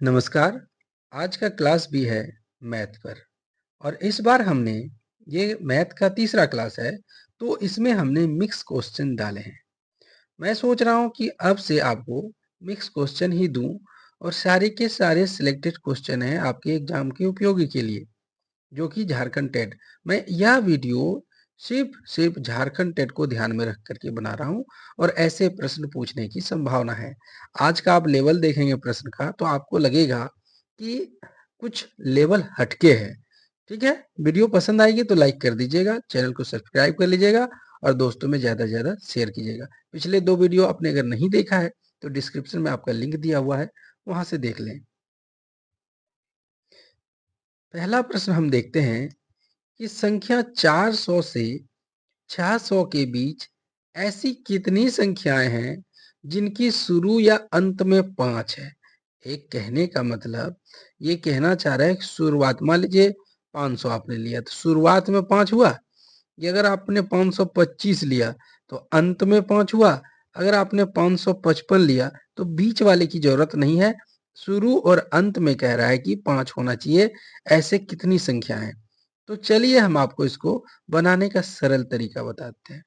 नमस्कार। आज का क्लास भी है मैथ पर और इस बार हमने ये मैथ का तीसरा क्लास है, तो इसमें हमने मिक्स क्वेश्चन डाले हैं। मैं सोच रहा हूँ कि अब से आपको मिक्स क्वेश्चन ही दूं और सारे के सारे सिलेक्टेड क्वेश्चन हैं आपके एग्जाम के उपयोगी के लिए, जो कि झारखंड टेट। मैं यह वीडियो सिर्फ झारखंड टेट को ध्यान में रख करके बना रहा हूँ और ऐसे प्रश्न पूछने की संभावना है। आज का आप लेवल देखेंगे प्रश्न का तो आपको लगेगा कि कुछ लेवल हटके है। ठीक है, वीडियो पसंद आएगी तो लाइक कर दीजिएगा, चैनल को सब्सक्राइब कर लीजिएगा और दोस्तों में ज्यादा से ज्यादा शेयर कीजिएगा। पिछले 2 वीडियो आपने अगर नहीं देखा है तो डिस्क्रिप्शन में आपका लिंक दिया हुआ है, वहां से देख लें। पहला प्रश्न हम देखते हैं कि संख्या 400 से 600 के बीच ऐसी कितनी संख्याएं हैं जिनकी शुरू या अंत में 5 है। एक कहने का मतलब ये कहना चाह रहा है कि शुरुआत, मान लीजिए 500 आपने लिया तो शुरुआत में 5 हुआ। ये अगर आपने 525 लिया तो अंत में 5 हुआ। अगर आपने 555 लिया तो बीच वाले की जरूरत नहीं है, शुरू और अंत में कह रहा है कि 5 होना चाहिए। ऐसे कितनी संख्या है? तो चलिए हम आपको इसको बनाने का सरल तरीका बताते हैं।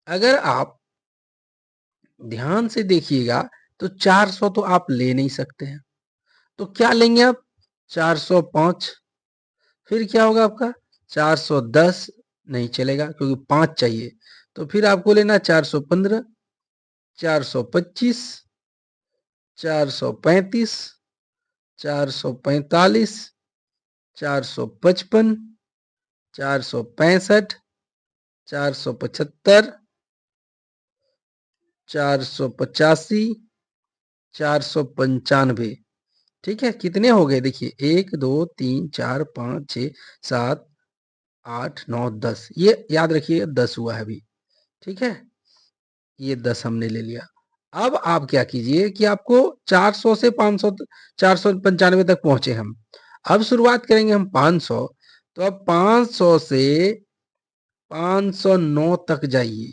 अगर आप ध्यान से देखिएगा तो 400 तो आप ले नहीं सकते हैं, तो क्या लेंगे आप? 405। फिर क्या होगा आपका? 410 नहीं चलेगा क्योंकि 5 चाहिए। तो फिर आपको लेना 415, 425, 435, 445, 455, 465, 475, 485, 495। ठीक है, कितने हो गए? देखिए 1 2 3 4 5 6 7 8 9 10। ये याद रखिए 10 हुआ है अभी। ठीक है, ये 10 हमने ले लिया। अब आप क्या कीजिए कि आपको 400 से 500 495 तक पहुंचे हम। अब शुरुआत करेंगे हम 500। तो अब 500 से 509 तक जाइए,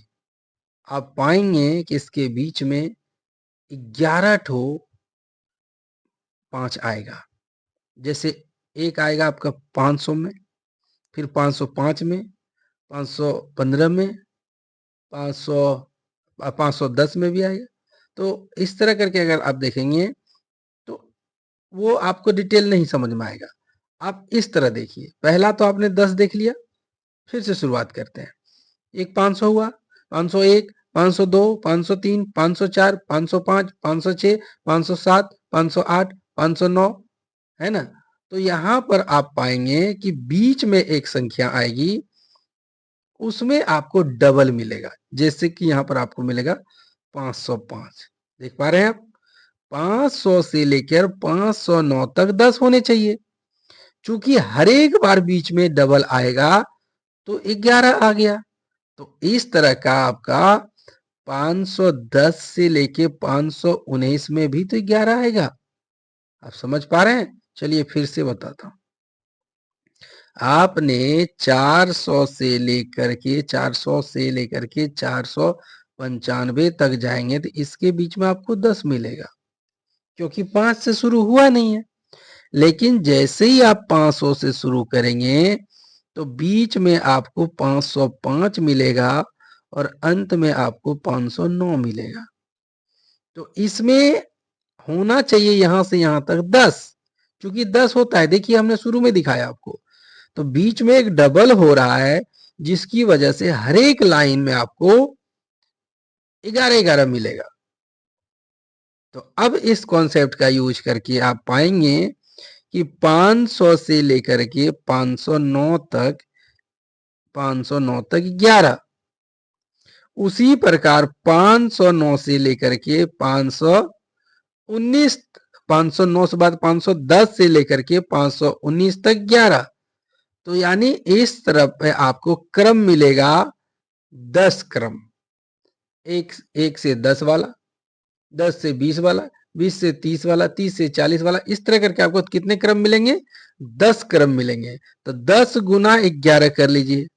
आप पाएंगे कि इसके बीच में 11 ठो 5 आएगा। जैसे एक आएगा आपका 500 में, फिर 505 में, 515 में, 500 510 में भी आएगा। तो इस तरह करके अगर आप देखेंगे तो वो आपको डिटेल नहीं समझ में आएगा। आप इस तरह देखिए, पहला तो आपने 10 देख लिया। फिर से शुरुआत करते हैं। एक 500 हुआ, 501, 502, 503, 504, 505, 506, 507, 508, 509, है ना? तो यहाँ पर आप पाएंगे कि बीच में एक संख्या आएगी, उसमें आपको डबल मिलेगा। जैसे कि यहाँ पर आपको मिलेगा 505। देख पा रहे हैं आप? 500 से लेकर 509 तक 10 होने चाहिए। चूंकि हर एक बार बीच में डबल आएगा तो 11 आ गया। तो इस तरह का आपका 510 से लेके 519 में भी तो 11 आएगा। आप समझ पा रहे हैं? चलिए फिर से बताता हूं। आपने 400 से लेकर के 495 तक जाएंगे तो इसके बीच में आपको 10 मिलेगा, क्योंकि 5 से शुरू हुआ नहीं है। लेकिन जैसे ही आप 500 से शुरू करेंगे तो बीच में आपको 505 मिलेगा और अंत में आपको 509 मिलेगा। तो इसमें होना चाहिए यहां से यहां तक 10, क्योंकि 10 होता है। देखिए हमने शुरू में दिखाया आपको। तो बीच में एक डबल हो रहा है, जिसकी वजह से हर एक लाइन में आपको 11-11 मिलेगा। तो अब इस कॉन्सेप्ट का यूज करके आप पाएंगे कि 500 से लेकर के 509 तक 11। उसी प्रकार 509 से लेकर के 519, 509 से बाद 510 से लेकर के 519 तक 11। तो यानी इस तरफ पे आपको क्रम मिलेगा 10 क्रम। एक से 10 वाला, 10 से 20 वाला, 20 से 30 वाला, 30 से 40 वाला, इस तरह करके आपको कितने क्रम मिलेंगे? 10 क्रम मिलेंगे। तो 10 गुना 11 कर लीजिए,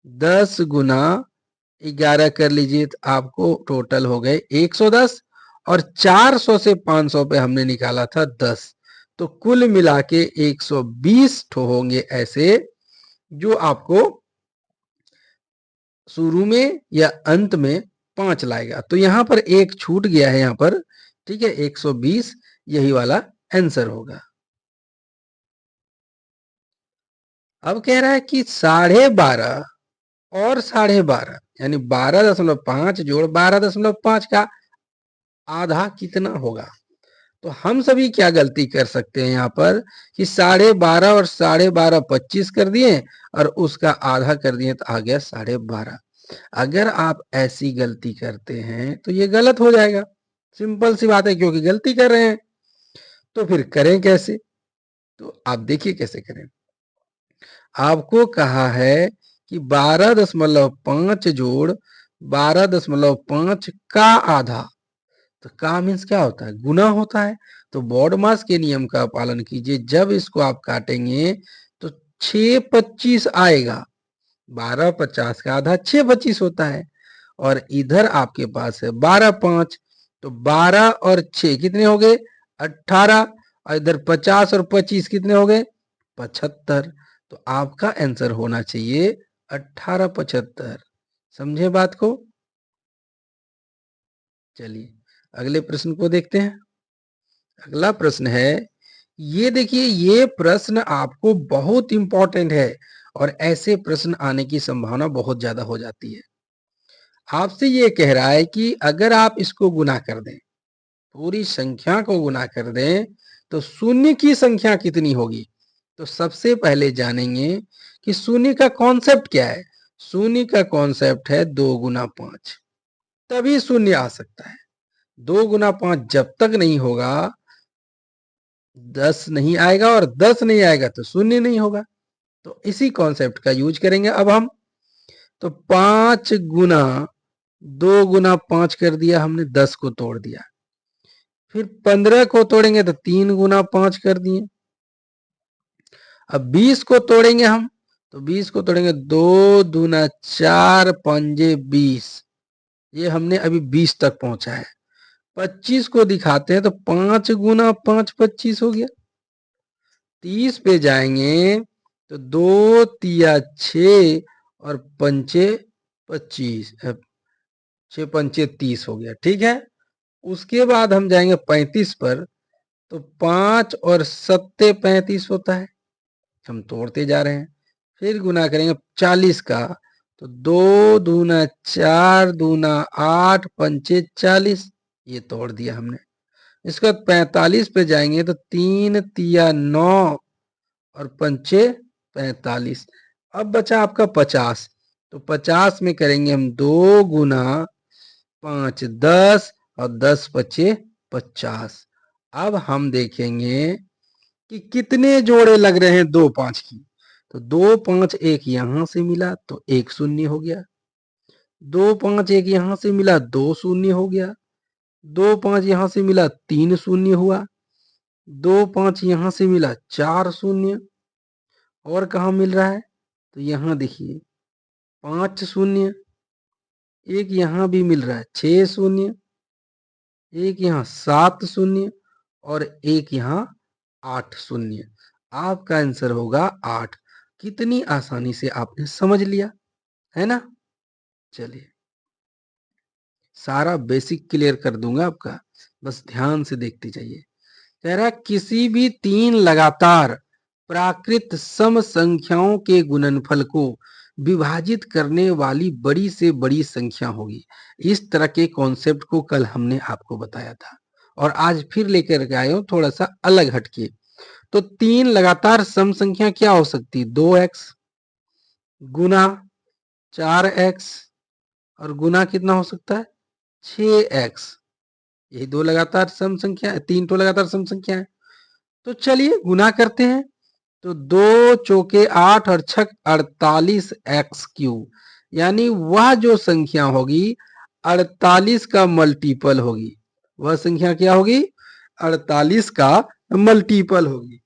10 गुना 11 कर लीजिए तो आपको टोटल हो गए 110। और 400 से 500 पे हमने निकाला था 10। तो कुल मिला के 120 ठो होंगे ऐसे जो आपको शुरू में या अंत में 5 लाएगा। तो यहां पर एक छूट गया है यहां पर, ठीक है, 120 यही वाला आंसर होगा। अब कह रहा है कि 12.5 और 12.5 यानी 12.5 जोड़ 12.5 का आधा कितना होगा। तो हम सभी क्या गलती कर सकते हैं यहाँ पर कि 12.5 और 12.5 25 कर दिए और उसका आधा कर दिए तो आ गया 12.5। अगर आप ऐसी गलती करते हैं तो ये गलत हो जाएगा, सिंपल सी बात है, क्योंकि गलती कर रहे हैं। तो फिर करें कैसे? तो आप देखिए कैसे करें। आपको कहा है कि 12.5 जोड़ 12.5 का आधा, तो का मीन्स क्या होता है? गुना होता है। तो बॉडमास के नियम का पालन कीजिए, जब इसको आप काटेंगे तो 625 आएगा। 12.50 का आधा 625 होता है और इधर आपके पास है 12.5, तो 12 और 6 कितने हो गए? 18, और इधर 50 और 25 कितने हो गए? 75। तो आपका आंसर होना चाहिए 1875। समझे बात को? चलिए अगले प्रश्न को देखते हैं। अगला प्रश्न है, ये देखिए, ये प्रश्न आपको बहुत इंपॉर्टेंट है और ऐसे प्रश्न आने की संभावना बहुत ज्यादा हो जाती है। आपसे ये कह रहा है कि अगर आप इसको गुना कर दें, पूरी संख्या को गुना कर दें, तो शून्य की संख्या कितनी होगी। तो सबसे पहले जानेंगे कि शून्य का कॉन्सेप्ट क्या है। शून्य का कॉन्सेप्ट है 2 गुना 5, तभी शून्य आ सकता है। 2 गुना 5 जब तक नहीं होगा 10 नहीं आएगा, और 10 नहीं आएगा तो शून्य नहीं होगा। तो इसी कॉन्सेप्ट का यूज करेंगे अब हम। तो 5 गुना 2 गुना 5 कर दिया हमने, 10 को तोड़ दिया। फिर 15 को तोड़ेंगे तो 3 गुना 5 कर दिए। अब 20 को तोड़ेंगे हम, तो 20 को तोड़ेंगे 2 दूना 4 पंजे 20, ये हमने अभी 20 तक पहुंचा है। 25 को दिखाते हैं तो 5 गुना 5 25 हो गया। 30 पे जाएंगे तो 2 तिया 6 और पंचे 25, 6 पंचे 30 हो गया, ठीक है। उसके बाद हम जाएंगे 35 पर, तो 5 और 7 35 होता है, हम तोड़ते जा रहे हैं। फिर गुना करेंगे 40 का, तो 2 दूना 4 दूना 8 पंचे 40, ये तोड़ दिया हमने। इसके बाद 45 पे जाएंगे तो 3 तिया 9 और पंचे 45। अब बचा आपका 50, तो 50 में करेंगे हम 2 गुना 5 10 और 10 पचे 50। अब हम देखेंगे कि कितने जोड़े लग रहे हैं 2 5 की। तो 2 5 एक यहां से मिला तो 1 शून्य हो गया, 2 5 एक यहां से मिला 2 शून्य हो गया, 2 5 यहां से मिला 3 शून्य हुआ, 2 5 यहां से मिला 4 शून्य। और कहा मिल रहा है? तो यहां देखिए 5 शून्य, एक यहां भी मिल रहा है 6 शून्य, एक यहाँ 7 शून्य और एक यहाँ 8 शून्य। आपका आंसर होगा 8। कितनी आसानी से आपने समझ लिया है ना। चलिए सारा बेसिक क्लियर कर दूंगा आपका, बस ध्यान से देखते जाइए। कह रहा है किसी भी 3 लगातार प्राकृत सम संख्याओं के गुणनफल को विभाजित करने वाली बड़ी से बड़ी संख्या होगी। इस तरह के कॉन्सेप्ट को कल हमने आपको बताया था और आज फिर लेकर के आए हो थोड़ा सा अलग हटके। तो 3 लगातार सम संख्या क्या हो सकती है? 2x गुना 4x और गुना कितना हो सकता है? 6x। यही 2 लगातार सम संख्या है, 3 तो लगातार सम संख्या है। तो चलिए गुना करते हैं। तो 2 चौके 8 और 6 48x3, यानी वह जो संख्या होगी 48 का मल्टीपल होगी। वह संख्या क्या होगी? 48 का मल्टीपल होगी।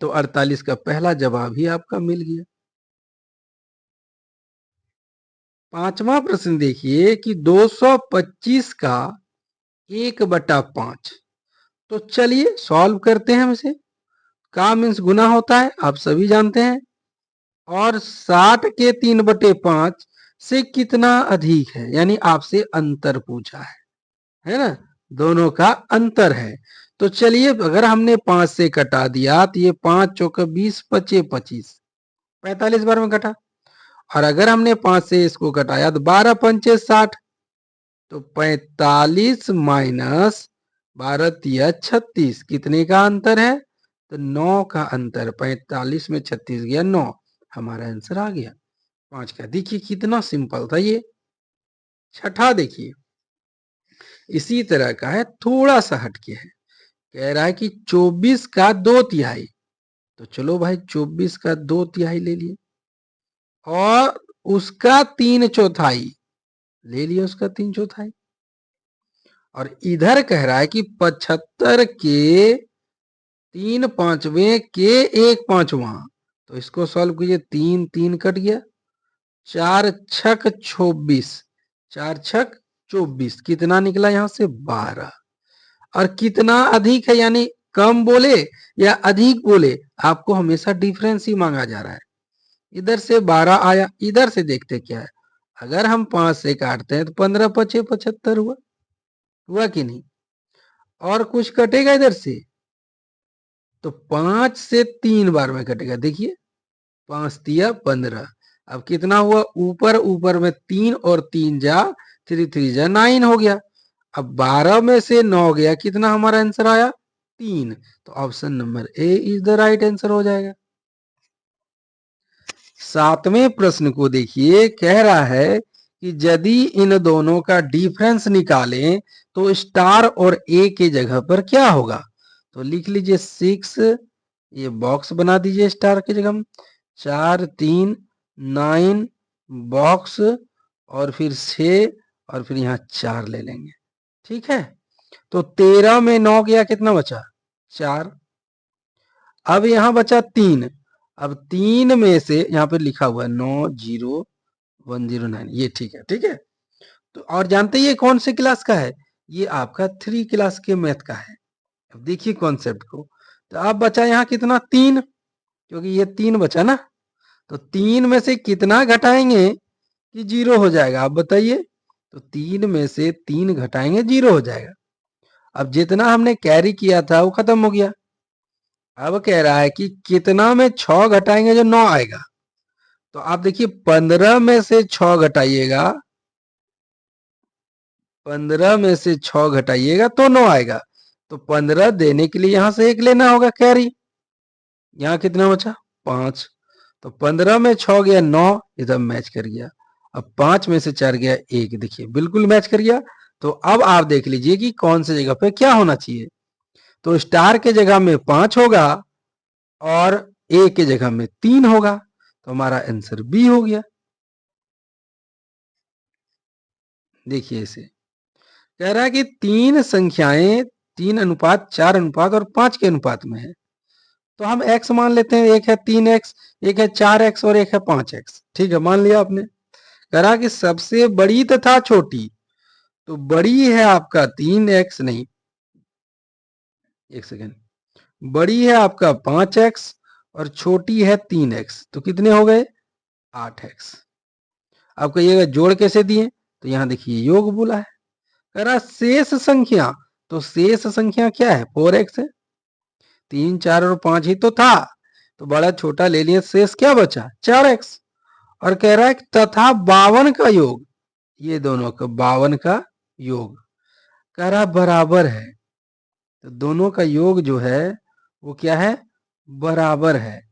तो 48 का पहला जवाब ही आपका मिल गया। पांचवा प्रश्न देखिए कि 225 का 1/5। तो चलिए सॉल्व करते हैं हम इसे। का मीन्स गुना होता है, आप सभी जानते हैं। और 60 के 3/5 से कितना अधिक है, यानी आपसे अंतर पूछा है ना, दोनों का अंतर है। तो चलिए अगर हमने 5 से कटा दिया तो ये 5 चौका 20 पचे 25, 45 बार में कटा। और अगर हमने 5 से इसको कटाया तो 12 पंचे 60, तो 45 माइनस 12 तिया 36, कितने का अंतर है, तो 9 का अंतर। 45 में 36 गया 9, हमारा आंसर आ गया 5 का। देखिए कितना सिंपल था ये। छठा देखिए इसी तरह का है, थोड़ा सा हटके है। कह रहा है कि 24 का 2/3। तो चलो भाई 24 का 2/3 ले लिए, और उसका 3/4 ले लिया, उसका 3/4। और इधर कह रहा है कि 75 के 3/5 के 1/5। तो इसको सॉल्व कीजिए, 3 3 कट गया, 4 छक 24, 4 छक 24, कितना निकला यहां से 12। और कितना अधिक है, यानी कम बोले या अधिक बोले, आपको हमेशा डिफरेंस ही मांगा जा रहा है। इधर से 12 आया, इधर से देखते क्या है। अगर हम 5 से काटते हैं तो 15 पचे 75 हुआ कि नहीं। और कुछ कटेगा इधर से, तो 5 से 3 बार में कटेगा। देखिए 5 तिया 15, अब कितना हुआ, ऊपर ऊपर में 3 और 3 जा 3 3 जा 9 हो गया। अब 12 में से 9 गया, कितना हमारा आंसर आया 3। तो option number A is the right answer हो जाएगा। सातवें प्रश्न को देखिए, कह रहा है कि यदि इन दोनों का डिफरेंस निकालें तो स्टार और ए के जगह पर क्या होगा। तो लिख लीजिए 6, ये बॉक्स बना दीजिए स्टार की जगह में, 4 3 9 बॉक्स, और फिर 6, और फिर यहाँ 4 ले लेंगे। ठीक है, तो 13 में 9 गया, कितना बचा 4। अब यहाँ बचा 3, अब 3 में से यहाँ पे लिखा हुआ है 90109, ये ठीक है, ठीक है। तो और जानते हैं ये कौन से क्लास का है, ये आपका 3 क्लास के मैथ का है। अब देखिए कॉन्सेप्ट को, तो अब बचा यहाँ कितना 3, क्योंकि ये 3 बचा ना, तो 3 में से कितना घटाएंगे कि 0 हो जाएगा, आप बताइए। तो 3 में से 3 घटाएंगे 0 हो जाएगा। अब जितना हमने कैरी किया था वो खत्म हो गया। अब कह रहा है कि कितना में 6 घटाएंगे जो 9 आएगा। तो आप देखिए 15 में से 6 घटाइएगा, 15 में से 6 घटाइएगा तो 9 आएगा। तो 15 देने के लिए यहां से 1 लेना होगा कैरी। यहाँ कितना बचा 5, तो 15 में 6 गया 9, इधर मैच कर गया। अब 5 में से 4 गया 1, देखिए बिल्कुल मैच कर गया। तो अब आप देख लीजिए कि कौन सी जगह पे क्या होना चाहिए। तो स्टार के जगह में 5 होगा और ए के जगह में 3 होगा, तो हमारा आंसर बी हो गया। देखिए इसे कह रहा है कि 3 संख्याएं 3:4:5 और 5 के अनुपात में है। तो हम x मान लेते हैं, एक है 3x, एक है 4x और एक है 5x। ठीक है, मान लिया आपने। कह रहा कि सबसे बड़ी तथा छोटी, तो बड़ी है आपका 3x, नहीं एक सेकेंड, बड़ी है आपका 5x और छोटी है 3x, तो कितने हो गए 8x। आप कहिएगा जोड़ कैसे दिए, तो यहां देखिए योग बोला है। कह रहा शेष संख्या, तो शेष संख्या क्या है 4x है, 3 4 और 5 ही तो था, तो बड़ा छोटा ले लिए, शेष क्या बचा 4x। और कह रहा है तथा 52 का योग, ये दोनों का 52 का योग कह रहा बराबर है। तो दोनों का योग जो है वो क्या है बराबर है।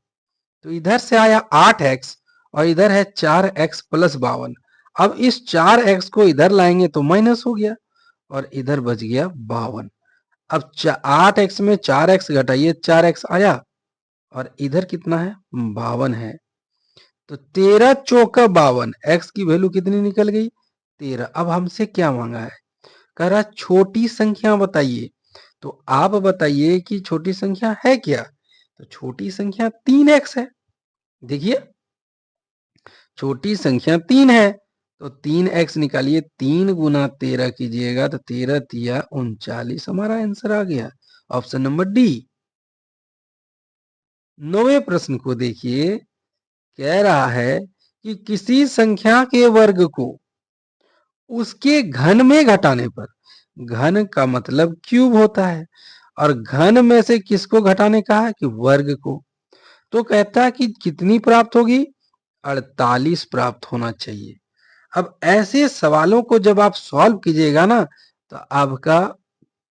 तो इधर से आया 8x और इधर है 4x प्लस 52। अब इस 4x को इधर लाएंगे तो माइनस हो गया और इधर बच गया 52। अब 8x में 4x घटाइए, 4x आया और इधर कितना है 52 है। तो 13 चौका 52, x की वैल्यू कितनी निकल गई 13। अब हमसे क्या मांगा है, कह रहा छोटी संख्या बताइए। तो आप बताइए कि छोटी संख्या है क्या, तो छोटी संख्या 3x है। देखिए छोटी संख्या 3 है, तो 3x निकालिए, 3 गुना 13 कीजिएगा तो 13 तिया 39, हमारा आंसर आ गया ऑप्शन नंबर डी। 9वें प्रश्न को देखिए, कह रहा है कि किसी संख्या के वर्ग को उसके घन में घटाने पर, घन का मतलब क्यूब होता है और घन में से किसको घटाने का है कि वर्ग को, तो कहता है कि कितनी प्राप्त होगी, 48 प्राप्त होना चाहिए। अब ऐसे सवालों को जब आप सॉल्व कीजिएगा ना तो आपका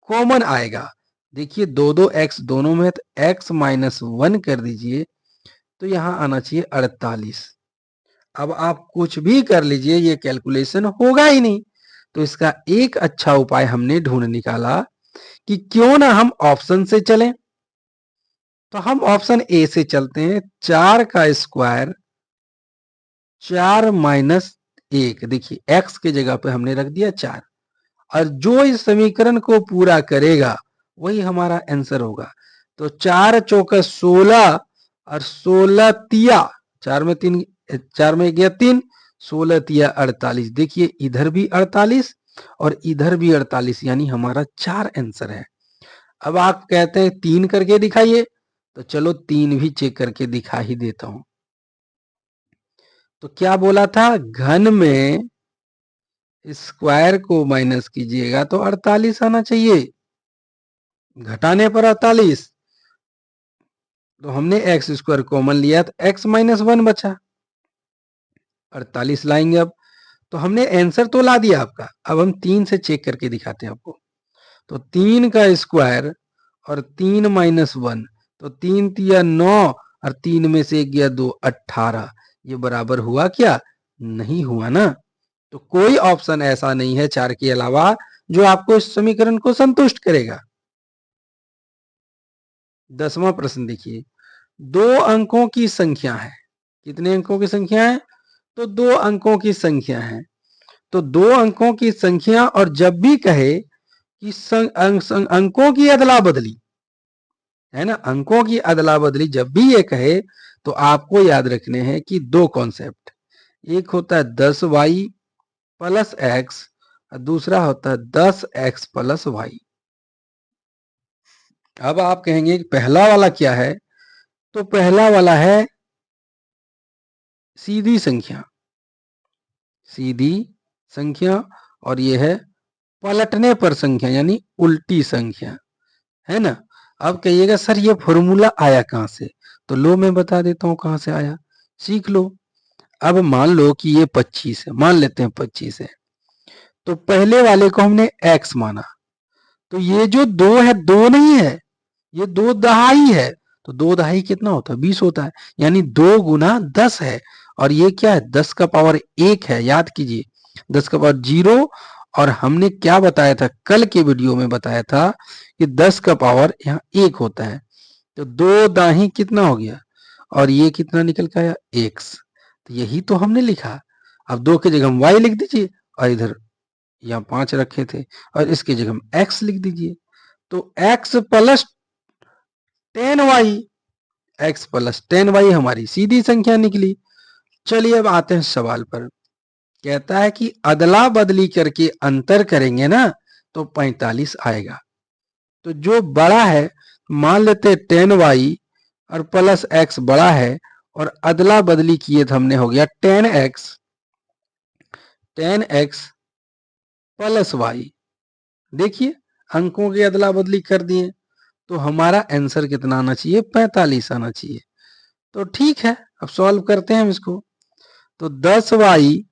कॉमन आएगा। देखिए 2x दोनों में है तो x -1 कर दीजिए तो यहां आना चाहिए 48। अब आप कुछ भी कर लीजिए ये कैलकुलेशन होगा ही नहीं। तो इसका एक अच्छा उपाय हमने ढूंढ निकाला कि क्यों ना हम ऑप्शन से चलें। तो हम ऑप्शन ए से चलते हैं। 4 का स्क्वायर 4 - 1, देखिए x के जगह पे हमने रख दिया 4 और जो इस समीकरण को पूरा करेगा वही हमारा आंसर होगा। तो 4 चौका 16 और 16 तिया 4 में 3, 4 में गया 3, 16 तिया 48। देखिए इधर भी 48 और इधर भी 48, यानी हमारा 4 आंसर है। अब आप कहते हैं 3 करके दिखाइए, तो चलो 3 भी चेक करके दिखा ही देता हूं। तो क्या बोला था, घन में स्क्वायर को माइनस कीजिएगा तो 48 आना चाहिए, घटाने पर 48। तो हमने एक्स स्क्वायर कॉमन लिया तो x -1 बचा, 48 लाएंगे। अब तो हमने आंसर तो ला दिया आपका, अब हम 3 से चेक करके दिखाते हैं आपको। तो 3 का स्क्वायर और 3 -1, तो 3 तिया 9 और 3 में से 1 गया 2, 18। ये बराबर हुआ क्या, नहीं हुआ ना। तो कोई ऑप्शन ऐसा नहीं है 4 के अलावा जो आपको इस समीकरण को संतुष्ट करेगा। 10वां प्रश्न देखिए, 2 अंकों की संख्या है। कितने अंकों की संख्या है, तो 2 अंकों की संख्या है। तो 2 अंकों की संख्या और जब भी कहे कि अंकों की अदला बदली है ना, अंकों की अदला बदली जब भी ये कहे तो आपको याद रखने हैं कि 2 कॉन्सेप्ट, एक होता है 10y + x और दूसरा होता है 10x + y। अब आप कहेंगे कि पहला वाला क्या है, तो पहला वाला है सीधी संख्या, सीधी संख्या, और ये है पलटने पर संख्या यानी उल्टी संख्या, है ना। अब कहिएगा सर ये फॉर्मूला आया कहां से, तो लो मैं बता देता हूं कहां से आया, सीख लो। अब मान लो कि ये 25 है, मान लेते हैं 25 है, तो पहले वाले को हमने x माना, तो ये जो 2 है 2 नहीं है, ये 2 दहाई है। तो 2 दहाई कितना होता है, 20 होता है, यानी 2 गुना 10 है। और ये क्या है, 10 का पावर 1 है, याद कीजिए 10 का पावर 0। और हमने क्या बताया था, कल के वीडियो में बताया था कि 10 का पावर यहाँ 1 होता है। तो 2 दाही कितना हो गया, और ये कितना निकल के आया, x। तो यही तो हमने लिखा। अब 2 की जगह हम y लिख दीजिए और इधर यहाँ 5 रखे थे और इसकी जगह हम x लिख दीजिए। तो x + 10y, x + 10y हमारी सीधी संख्या निकली। चलिए अब आते हैं सवाल पर। कहता है कि अदला बदली करके अंतर करेंगे ना तो 45 आएगा। तो जो बड़ा है मान लेते 10y और +x बड़ा है, और अदला बदली किए तो हमने हो गया 10x + y। देखिए अंकों की अदला बदली कर दिए तो हमारा आंसर कितना आना चाहिए, 45 आना चाहिए। तो ठीक है, अब सॉल्व करते हैं हम इसको। तो 10y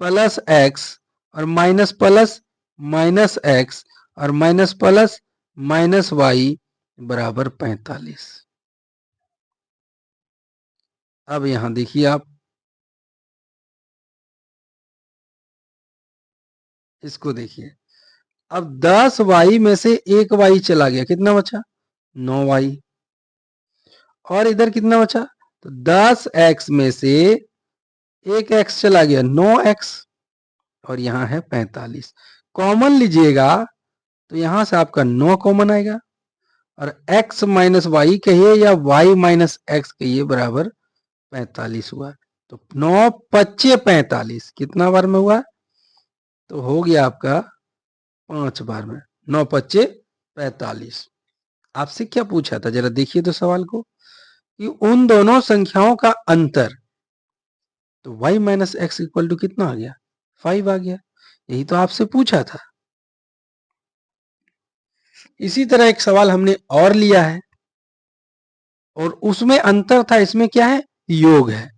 + x और माइनस प्लस -x और माइनस प्लस -y बराबर 45। अब यहां देखिए आप इसको देखिए, अब 10y में से 1y चला गया, कितना बचा 9y, और इधर कितना बचा, तो 10x में से 1x चला गया 9x, और यहाँ है 45। कॉमन लीजिएगा तो यहां से आपका 9 कॉमन आएगा, और x - y कहिए या y - x कहिए बराबर 45 हुआ। तो 9 पच्चे 45 कितना बार में हुआ? तो हो गया आपका 5 बार में। 9 पच्चे 45। आपसे क्या पूछा था जरा देखिए तो सवाल को, कि उन दोनों संख्याओं का अंतर, तो y minus X equal to कितना आ गया? 5 आ गया। यही तो आपसे पूछा था। इसी तरह एक सवाल हमने और लिया है और उसमें अंतर था, इसमें क्या है? योग है।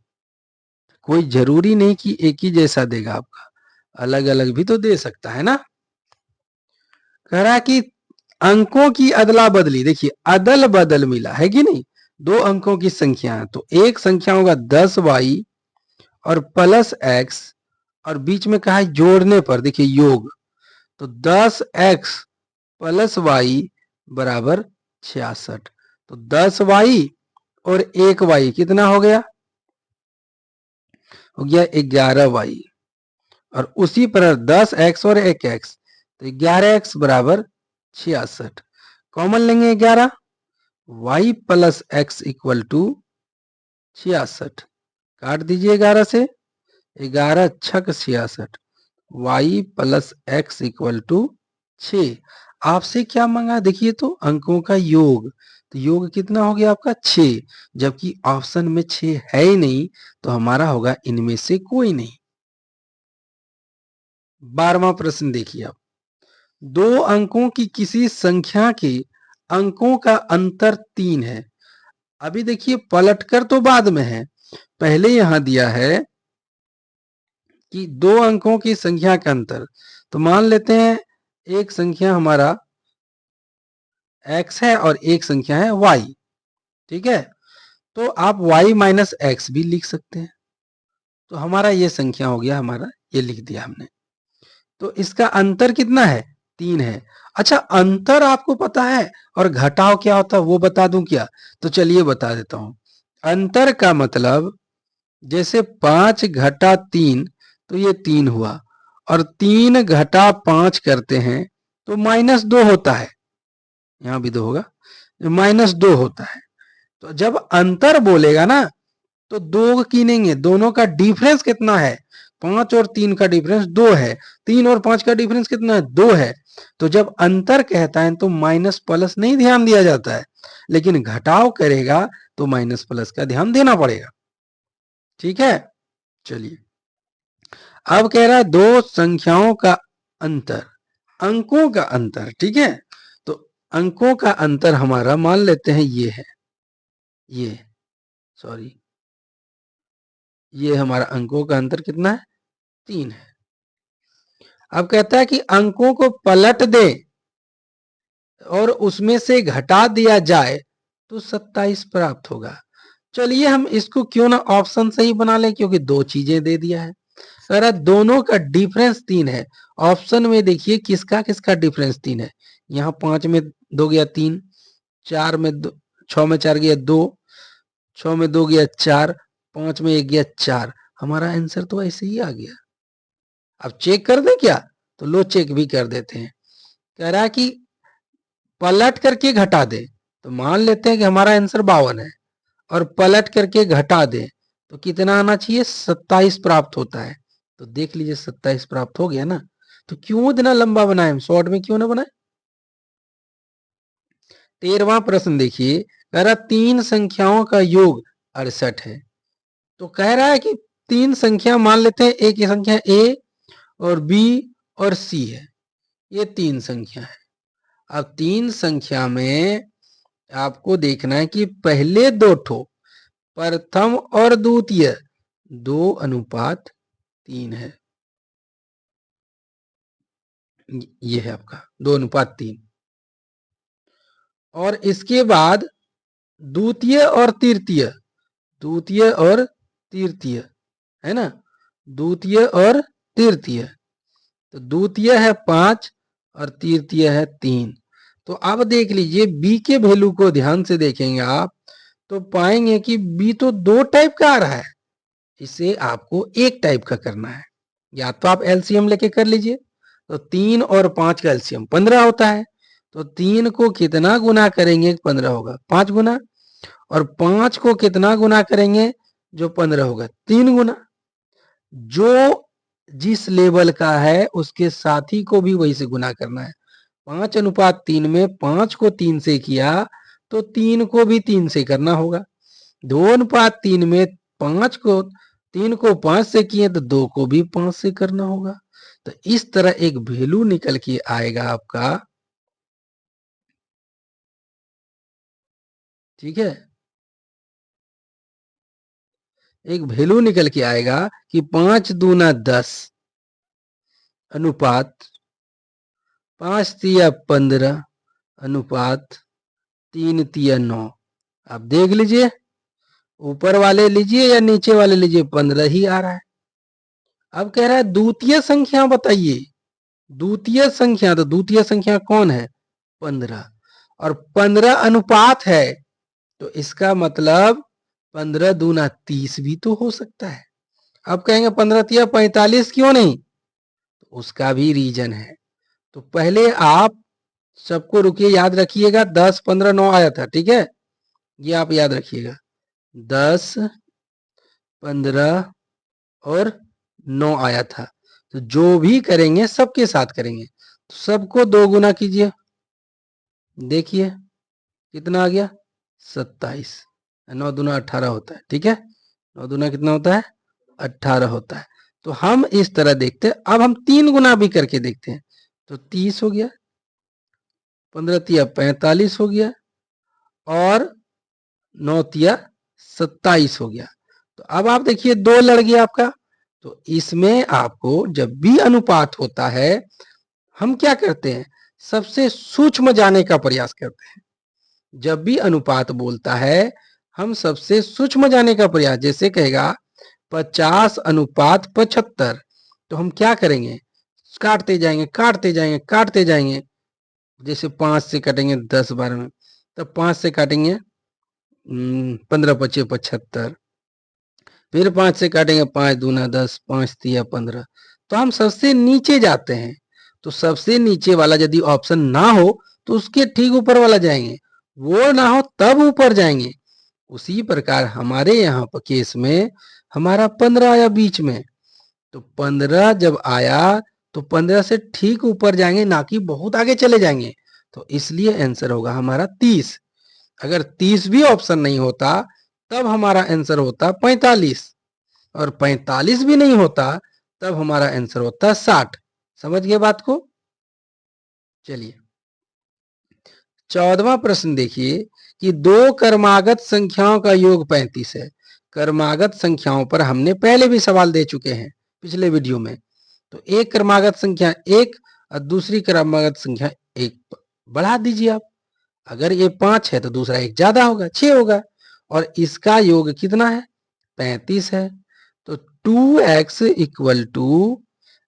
कोई जरूरी नहीं कि एक ही जैसा देगा आपका, अलग अलग भी तो दे सकता है ना। कह रहा कि अंकों की अदला बदली, देखिए अदल बदल मिला है कि नहीं, दो अंकों की संख्या है, तो एक संख्या होगा 10y और प्लस x, और बीच में कहा है जोड़ने पर, देखिए योग, तो 10x प्लस y बराबर 66। तो 10y और 1y कितना हो गया? हो गया 11y। और उसी पर 10x और 1x, तो 11x बराबर 66। कॉमन लेंगे 11, y plus X equal to 66। काट दीजिए 11 से, 11 छक 66, y plus X equal to 6। आपसे क्या मांगा? देखिए तो अंकों का योग, तो योग कितना हो गया आपका? 6, जबकि ऑप्शन में 6 है ही नहीं, तो हमारा होगा इनमें से कोई नहीं। 12वां प्रश्न देखिए आप, दो अंकों की किसी संख्या के अंकों का अंतर 3 है। अभी देखिए पलटकर तो बाद में है, पहले यहां दिया है कि दो अंकों की संख्या का अंतर। तो मान लेते हैं एक संख्या हमारा x है और एक संख्या है y, ठीक है, तो आप y माइनस एक्स भी लिख सकते हैं। तो हमारा ये संख्या हो गया, हमारा ये लिख दिया हमने। तो इसका अंतर कितना है? 3 है। अच्छा, अंतर आपको पता है और घटाव क्या होता है वो बता दूं क्या? तो चलिए बता देता हूं। अंतर का मतलब, जैसे 5 घटा 3, तो ये 3 हुआ, और 3 घटा 5 करते हैं तो -2 होता है। यहां भी 2 होगा, -2 होता है। तो जब अंतर बोलेगा ना, तो 2 गिनेंगे, दोनों का डिफरेंस कितना है? 5 और 3 का डिफरेंस 2 है, 3 और 5 का डिफरेंस कितना है? 2 है। तो जब अंतर कहता है तो माइनस प्लस नहीं ध्यान दिया जाता है, लेकिन घटाव करेगा तो माइनस प्लस का ध्यान देना पड़ेगा। ठीक है, चलिए अब कह रहा है दो संख्याओं का अंतर, अंकों का अंतर, ठीक है। तो अंकों का अंतर हमारा मान लेते हैं ये है, ये सॉरी, ये हमारा अंकों का अंतर कितना है? 3 है। अब कहता है कि अंकों को पलट दे और उसमें से घटा दिया जाए तो 27 प्राप्त होगा। चलिए हम इसको क्यों ना ऑप्शन से ही बना लें, क्योंकि दो चीजें दे दिया है। सर दोनों का डिफरेंस 3 है। ऑप्शन में देखिए किसका किसका डिफरेंस 3 है। यहाँ 5 में 2 गया 3, 4 में 2, 6 में 4 गया 2, 6 में 2 गया 4, 5 में 1 गया 4। हमारा आंसर तो ऐसे ही आ गया। अब चेक कर दें क्या? तो लो चेक भी कर देते हैं। कह रहा है कि पलट करके घटा दे, तो मान लेते हैं कि हमारा आंसर 52 है, और पलट करके घटा दे तो कितना आना चाहिए? 27 प्राप्त होता है। तो देख लीजिए 27 प्राप्त हो गया ना। तो क्यों इतना लंबा बनाए, शॉर्ट में क्यों ना बनाए। 13वां प्रश्न देखिए, कह रहा 3 संख्याओं का योग 68 है। तो कह रहा है कि 3 संख्या मान लेते हैं, एक संख्या a और b और c है, ये 3 संख्या है। अब 3 संख्या में आपको देखना है कि पहले दो ठो, प्रथम और द्वितीय, 2:3 है। ये है आपका 2:3। और इसके बाद द्वितीय और तृतीय, द्वितीय और तृतीय है ना, द्वितीय और तृतीय। तो द्वितीय है 5 और तृतीय है 3। तो अब देख लीजिए b के वैल्यू को ध्यान से देखेंगे आप, तो पाएंगे कि b तो 2 टाइप का आ रहा है, इसे आपको एक टाइप का करना है। या तो आप एलसीएम लेके कर लीजिए, तो 3 और 5 का एलसीएम 15 होता है। तो 3 को कितना गुना करेंगे 15 होगा, 5 गुना, और 5 को कितना गुना करेंगे जो 15 होगा 3 गुना, जो जिस लेवल का है उसके साथी को भी वही से गुना करना है। 5:3 में 5 को 3 से किया तो 3 को भी 3 से करना होगा। 2:3 में 5 को 3 को 5 से किए तो 2 को भी 5 से करना होगा। तो इस तरह एक वैल्यू निकल के आएगा आपका, ठीक है। एक वैल्यू निकल के आएगा कि 5 दूना 10 अनुपात 5 तिया 15 अनुपात 3 तिया 9। आप देख लीजिए, ऊपर वाले लीजिए या नीचे वाले लीजिए, 15 ही आ रहा है। अब कह रहा है द्वितीय संख्या बताइए। द्वितीय संख्या, तो द्वितीय संख्या कौन है? 15, और 15 अनुपात है, तो इसका मतलब 15 दूना 30 भी तो हो सकता है। अब कहेंगे 15 तिया 45 क्यों नहीं? तो उसका भी रीजन है। तो पहले आप सबको रुकिए, याद रखिएगा 10 15 9 आया था, ठीक है, ये आप याद रखिएगा 10 15 और 9 आया था। तो जो भी करेंगे सबके साथ करेंगे, तो सबको 2 गुना कीजिए। देखिए कितना आ गया? 27। 9 दूना 18 होता है, ठीक है। 9 दूना कितना होता है? 18 होता है। तो हम इस तरह देखते हैं। अब हम 3 गुना भी करके देखते हैं, तो 30 हो गया, 15 तिया 45 हो गया, और 9 तिया 27 हो गया। तो अब आप देखिए 2 लड़ गया आपका। तो इसमें आपको जब भी अनुपात होता है, हम क्या करते हैं? सबसे सूक्ष्म जाने का प्रयास करते हैं। जब भी अनुपात बोलता है, हम सबसे सूक्ष्म जाने का प्रयास, जैसे कहेगा 50 अनुपात 75, तो हम क्या करेंगे? काटते जाएंगे काटते जाएंगे काटते जाएंगे। जैसे 5 से काटेंगे 10 12 में, तब 5 से काटेंगे 15 25 75, फिर 5 से काटेंगे 5 दूना 10, 5 तिया 15। तो हम सबसे नीचे जाते हैं। तो सबसे नीचे वाला यदि ऑप्शन ना हो तो उसके ठीक ऊपर वाला जाएंगे, वो ना हो तब ऊपर जाएंगे। उसी प्रकार हमारे यहाँ पर केस में हमारा 15 आया बीच में। तो 15 जब आया तो 15 से ठीक ऊपर जाएंगे, ना कि बहुत आगे चले जाएंगे। तो इसलिए आंसर होगा हमारा 30। अगर 30 भी ऑप्शन नहीं होता तब हमारा आंसर होता 45, और 45 भी नहीं होता तब हमारा आंसर होता 60। समझ गए बात को? चलिए 14वां प्रश्न देखिए कि दो क्रमागत संख्याओं का योग 35 है। क्रमागत संख्याओं पर हमने पहले भी सवाल दे चुके हैं पिछले वीडियो में। तो एक क्रमागत संख्या 1 और दूसरी क्रमागत संख्या 1 बढ़ा दीजिए आप। अगर ये 5 है तो दूसरा 1 ज्यादा होगा, 6 होगा, और इसका योग कितना है? 35 है। तो 2x इक्वल टू,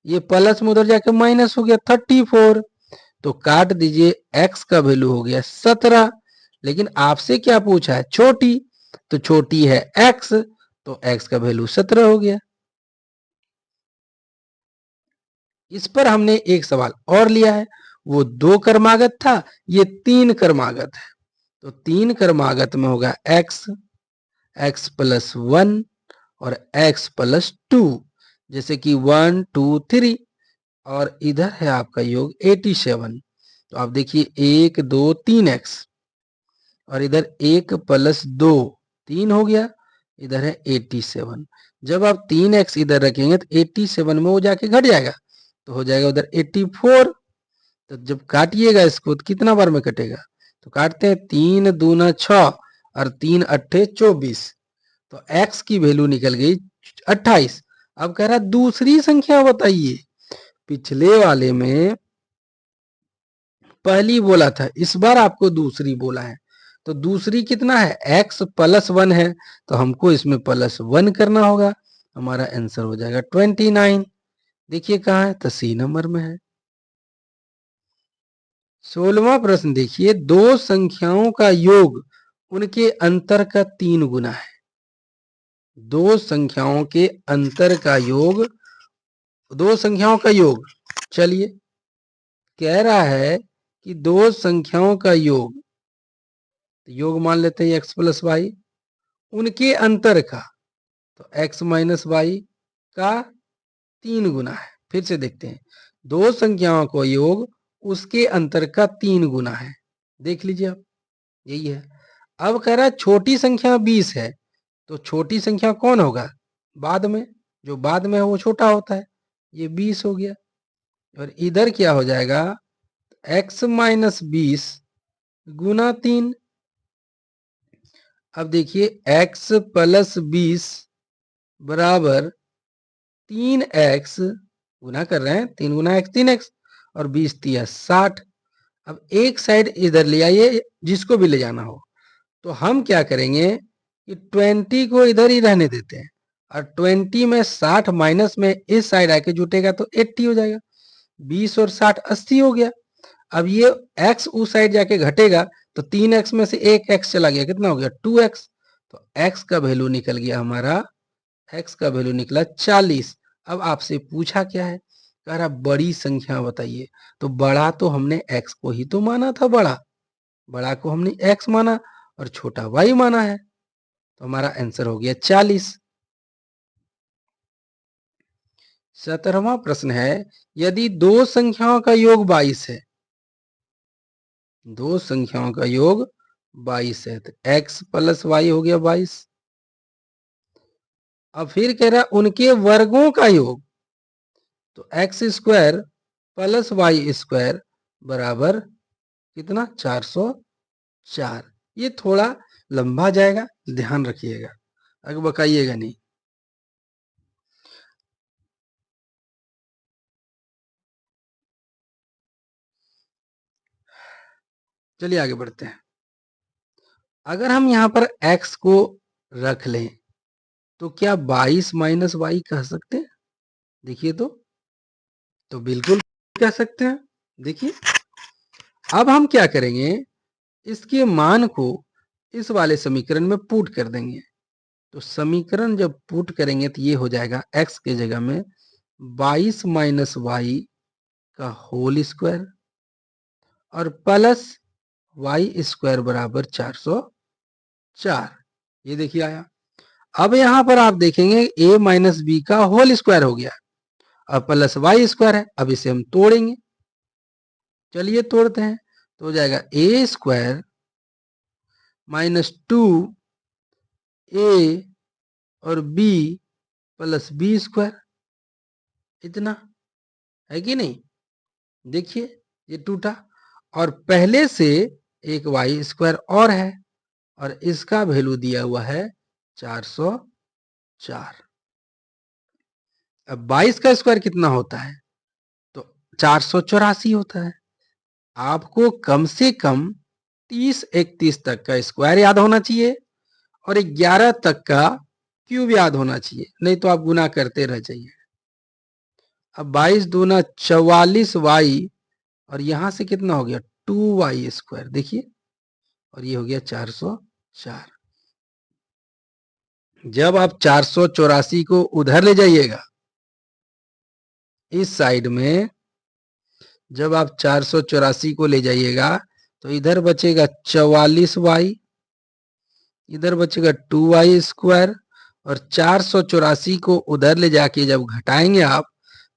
ये प्लस में उधर जाके माइनस हो गया 34। तो काट दीजिए, x का वैल्यू हो गया 17। लेकिन आपसे क्या पूछा है? छोटी, तो छोटी है x, तो x का वैल्यू 17 हो गया। इस पर हमने एक सवाल और लिया है, वो 2 क्रमागत था, ये 3 क्रमागत है। तो 3 क्रमागत में होगा x, x प्लस 1 और x प्लस 2, जैसे कि 1 2 3, और इधर है आपका योग 87। तो आप देखिए 1 2 3x, और इधर 1 प्लस 2 3 हो गया, इधर है 87। जब आप 3x इधर रखेंगे तो 87 में वो जाके घट जाएगा, तो हो जाएगा उधर 84। तो जब काटिएगा इसको तो कितना बार में कटेगा? तो काटते हैं 3 दूना 6 और 3 अट्ठे 24। तो x की वैल्यू निकल गई 28। अब कह रहा दूसरी संख्या बताइए। पिछले वाले में पहली बोला था, इस बार आपको दूसरी बोला है। तो दूसरी कितना है? x प्लस 1 है, तो हमको इसमें प्लस 1 करना होगा। हमारा आंसर हो जाएगा 29। देखिए कहाँ है? तो सी नंबर में है। 16वां प्रश्न देखिए, दो संख्याओं का योग उनके अंतर का 3 गुना है। दो संख्याओं के अंतर का योग, दो संख्याओं का योग, चलिए कह रहा है कि दो संख्याओं का योग, योग मान लेते हैं x प्लस वाई, उनके अंतर का, तो x माइनस वाई का 3 गुना है। फिर से देखते हैं, दो संख्याओं को योग उसके अंतर का 3 गुना है। देख लीजिए आप, यही है। अब कह रहा है छोटी संख्या 20 है, तो छोटी संख्या कौन होगा? बाद में, जो बाद में है वो छोटा होता है। ये 20 हो गया। और इधर क्या हो जाएगा? x माइनस 20 गुना 3। अब देखिए x प्लस 20 बराबर 3x, गुना कर रहे हैं, 3 गुना x 3x, और 20 तिया 60। अब एक साइड इधर ले आइए, जिसको भी ले जाना हो। तो हम क्या करेंगे कि 20 को इधर ही रहने देते हैं, और 20 में 60 माइनस में इस साइड आके जुटेगा तो 80 हो जाएगा। 20 और 60 80 हो गया। अब ये x उस साइड जाके घटेगा, तो 3x में से एक x चला गया, कितना हो गया? 2x। तो x का वैल्यू निकल गया हमारा, x का वैल्यू निकला 40। अब आपसे पूछा क्या है? कह रहा बड़ी संख्या बताइए। तो बड़ा तो हमने x को ही तो माना था, बड़ा को हमने x माना और छोटा y माना है। तो हमारा आंसर हो गया 40। 17वां प्रश्न है, यदि दो संख्याओं का योग 22 है, दो संख्याओं का योग 22 है, तो x प्लस वाई हो गया 22। अब फिर कह रहा उनके वर्गों का योग, तो X square plus Y square बराबर कितना? 404। ये थोड़ा लंबा जाएगा, ध्यान रखिएगा, आगे बकाइएगा नहीं। चलिए आगे बढ़ते हैं। अगर हम यहाँ पर x को रख लें, तो क्या 22 माइनस वाई कह सकते हैं? देखिए तो बिल्कुल कह सकते हैं। देखिए, अब हम क्या करेंगे, इसके मान को इस वाले समीकरण में पुट कर देंगे। तो समीकरण जब पुट करेंगे तो ये हो जाएगा x के जगह में 22 माइनस वाई का होल स्क्वायर और प्लस वाई स्क्वायर बराबर 404। ये देखिए आया। अब यहां पर आप देखेंगे a माइनस बी का होल स्क्वायर हो गया और प्लस वाई स्क्वायर है। अब इसे हम तोड़ेंगे, चलिए तोड़ते हैं। तो हो जाएगा a स्क्वायर माइनस 2a और b प्लस बी स्क्वायर, इतना है कि नहीं? देखिए ये टूटा, और पहले से एक वाई स्क्वायर और है, और इसका वैल्यू दिया हुआ है 404। अब 22 का स्क्वायर कितना होता है? तो 484 होता है। आपको कम से कम 30 31 तक का स्क्वायर याद होना चाहिए और 11 तक का क्यूब याद होना चाहिए, नहीं तो आप गुना करते रह जाइए। अब 22 दूना 44 वाई, और यहां से कितना हो गया? 2y square. देखिए, और ये हो गया 404। जब आप 484 को उधर ले जाइएगा, इस साइड में जब आप 484 को ले जाइएगा, तो इधर बचेगा 44y, इधर बचेगा 2y स्क्वायर, और 484 को उधर ले जाके जब घटाएंगे आप,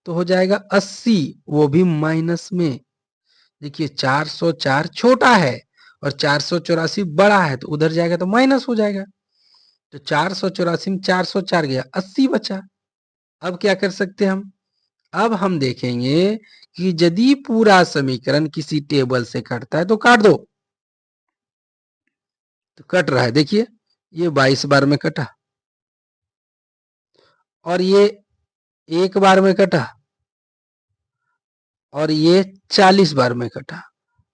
तो हो जाएगा 80, वो भी माइनस में। देखिए 404 छोटा है और 484 बड़ा है, तो उधर जाएगा तो माइनस हो जाएगा। तो 484 में 404 गया, 80 बचा। अब क्या कर सकते हैं हम? अब हम देखेंगे कि यदि पूरा समीकरण किसी टेबल से कटता है तो काट दो। तो कट रहा है, देखिए ये 22 बार में कटा, और ये एक बार में कटा, और ये 40 बार में कटा।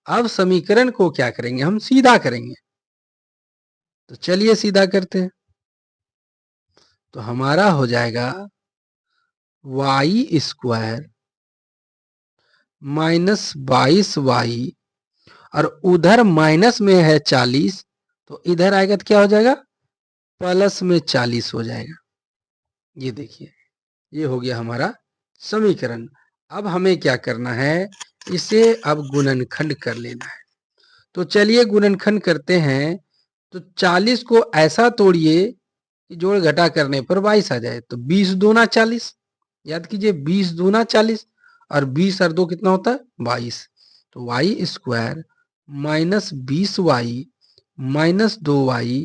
अब समीकरण को क्या करेंगे? हम सीधा करेंगे। तो चलिए सीधा करते हैं। तो हमारा हो जाएगा वाई स्क्वायर माइनस 22y, और उधर माइनस में है 40, तो इधर आएगा तो क्या हो जाएगा? प्लस में 40 हो जाएगा। ये देखिए, ये हो गया हमारा समीकरण। अब हमें क्या करना है? इसे अब गुणनखंड कर लेना है। तो चलिए गुणनखंड करते हैं। तो 40 को ऐसा तोड़िए कि जोड़ घटा करने पर 22 आ जाए, तो 20 दूना 40, याद कीजिए 20 दूना 40 और 20 और 2 कितना होता है 22, तो Y square minus 20y minus 2y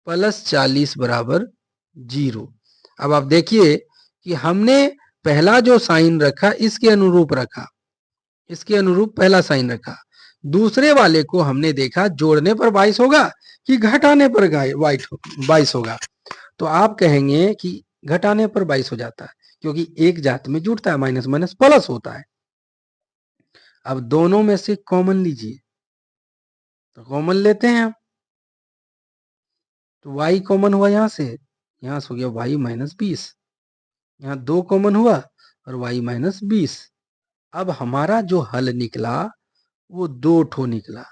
plus 40 बराबर 0। अब आप देखिए कि हमने पहला जो साइन रखा इसके अनुरूप रखा, इसके अनुरूप पहला साइन रखा, दूसरे वाले को हमने देखा जोड़ने पर 22 होगा कि घटाने पर 22 होगा, तो आप कहेंगे कि घटाने पर 22 हो जाता है, क्योंकि एक जात में जुड़ता है, माइनस माइनस प्लस होता है। अब दोनों में से कॉमन लीजिए, तो कॉमन लेते हैं हम, तो y कॉमन हुआ यहां से हो गया y माइनस 20, यहाँ 2 कॉमन हुआ और y माइनस 20। अब हमारा जो हल निकला वो 2 ठो निकला,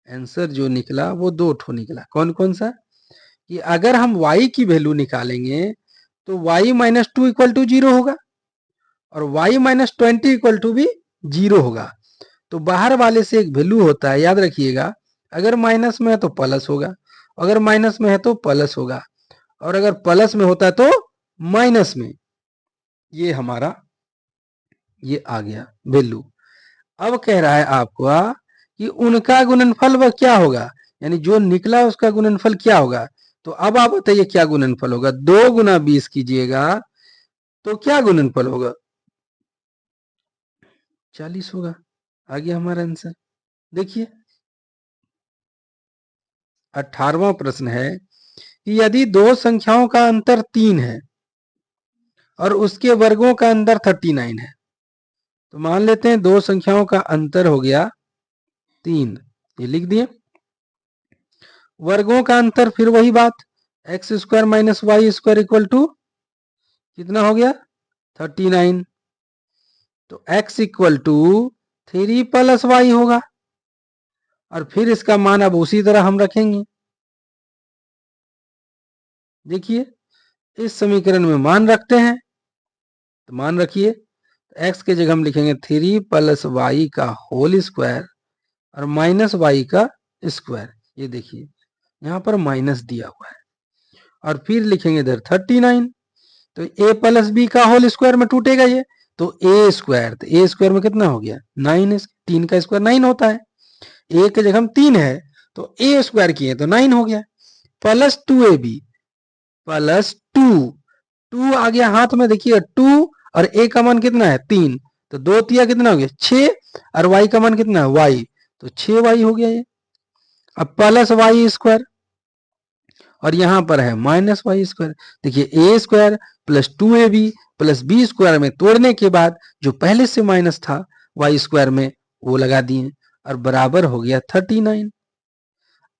आंसर जो निकला वो 2 ठो निकला। कौन कौन सा? कि अगर हम y की वैल्यू निकालेंगे तो y माइनस 2 इक्वल टू 0 होगा और y माइनस 20 इक्वल टू भी 0 होगा। तो बाहर वाले से एक वैल्यू होता है, याद रखिएगा, अगर माइनस में है तो प्लस होगा, अगर माइनस में है तो प्लस होगा, और अगर प्लस में होता है तो माइनस में। ये हमारा ये आ गया वैल्यू। अब कह रहा है आपको कि उनका गुणनफल वह क्या होगा, यानी जो निकला उसका गुणनफल क्या होगा। तो अब आप बताइए क्या गुणनफल होगा, 2 गुना 20 कीजिएगा तो क्या गुणनफल होगा, 40 होगा। आ गया हमारा आंसर। देखिए 18वां प्रश्न है कि यदि दो संख्याओं का अंतर 3 है और उसके वर्गों का अंतर 39 है, तो मान लेते हैं दो संख्याओं का अंतर हो गया 3, ये लिख दिए। वर्गों का अंतर फिर वही बात, X square minus Y square equal to कितना हो गया 39, तो x equal to 3 plus Y होगा, और फिर इसका मान अब उसी तरह हम रखेंगे। देखिए इस समीकरण में मान रखते हैं, तो मान रखिए, x के जगह हम लिखेंगे 3 प्लस वाई का होल स्क्वायर और माइनस वाई का स्क्वायर। ये देखिए यहाँ पर माइनस दिया हुआ है, और फिर लिखेंगे इधर 39, तो a प्लस बी का होल स्क्वायर में टूटेगा ये, तो ए स्क्वायर, तो ए स्क्वायर में कितना हो गया 9, 3 का स्क्वायर 9 होता है, ए के जगह हम 3 है तो ए स्क्वायर किए तो 9 हो गया, प्लस 2ab प्लस 2 आ गया हाथ में। देखिए 2 और ए का मान कितना है 3, तो 2 तिया कितना हो गया 6, और वाई का मान कितना है वाई, तो 6y हो गया ये। अब प्लस वाई स्क्वायर, और यहां पर है माइनस वाई स्क्वायर। देखिए A square plus 2ab plus B square में तोड़ने के बाद जो पहले से माइनस था वाई स्क्वायर में वो लगा दिए, और बराबर हो गया 39।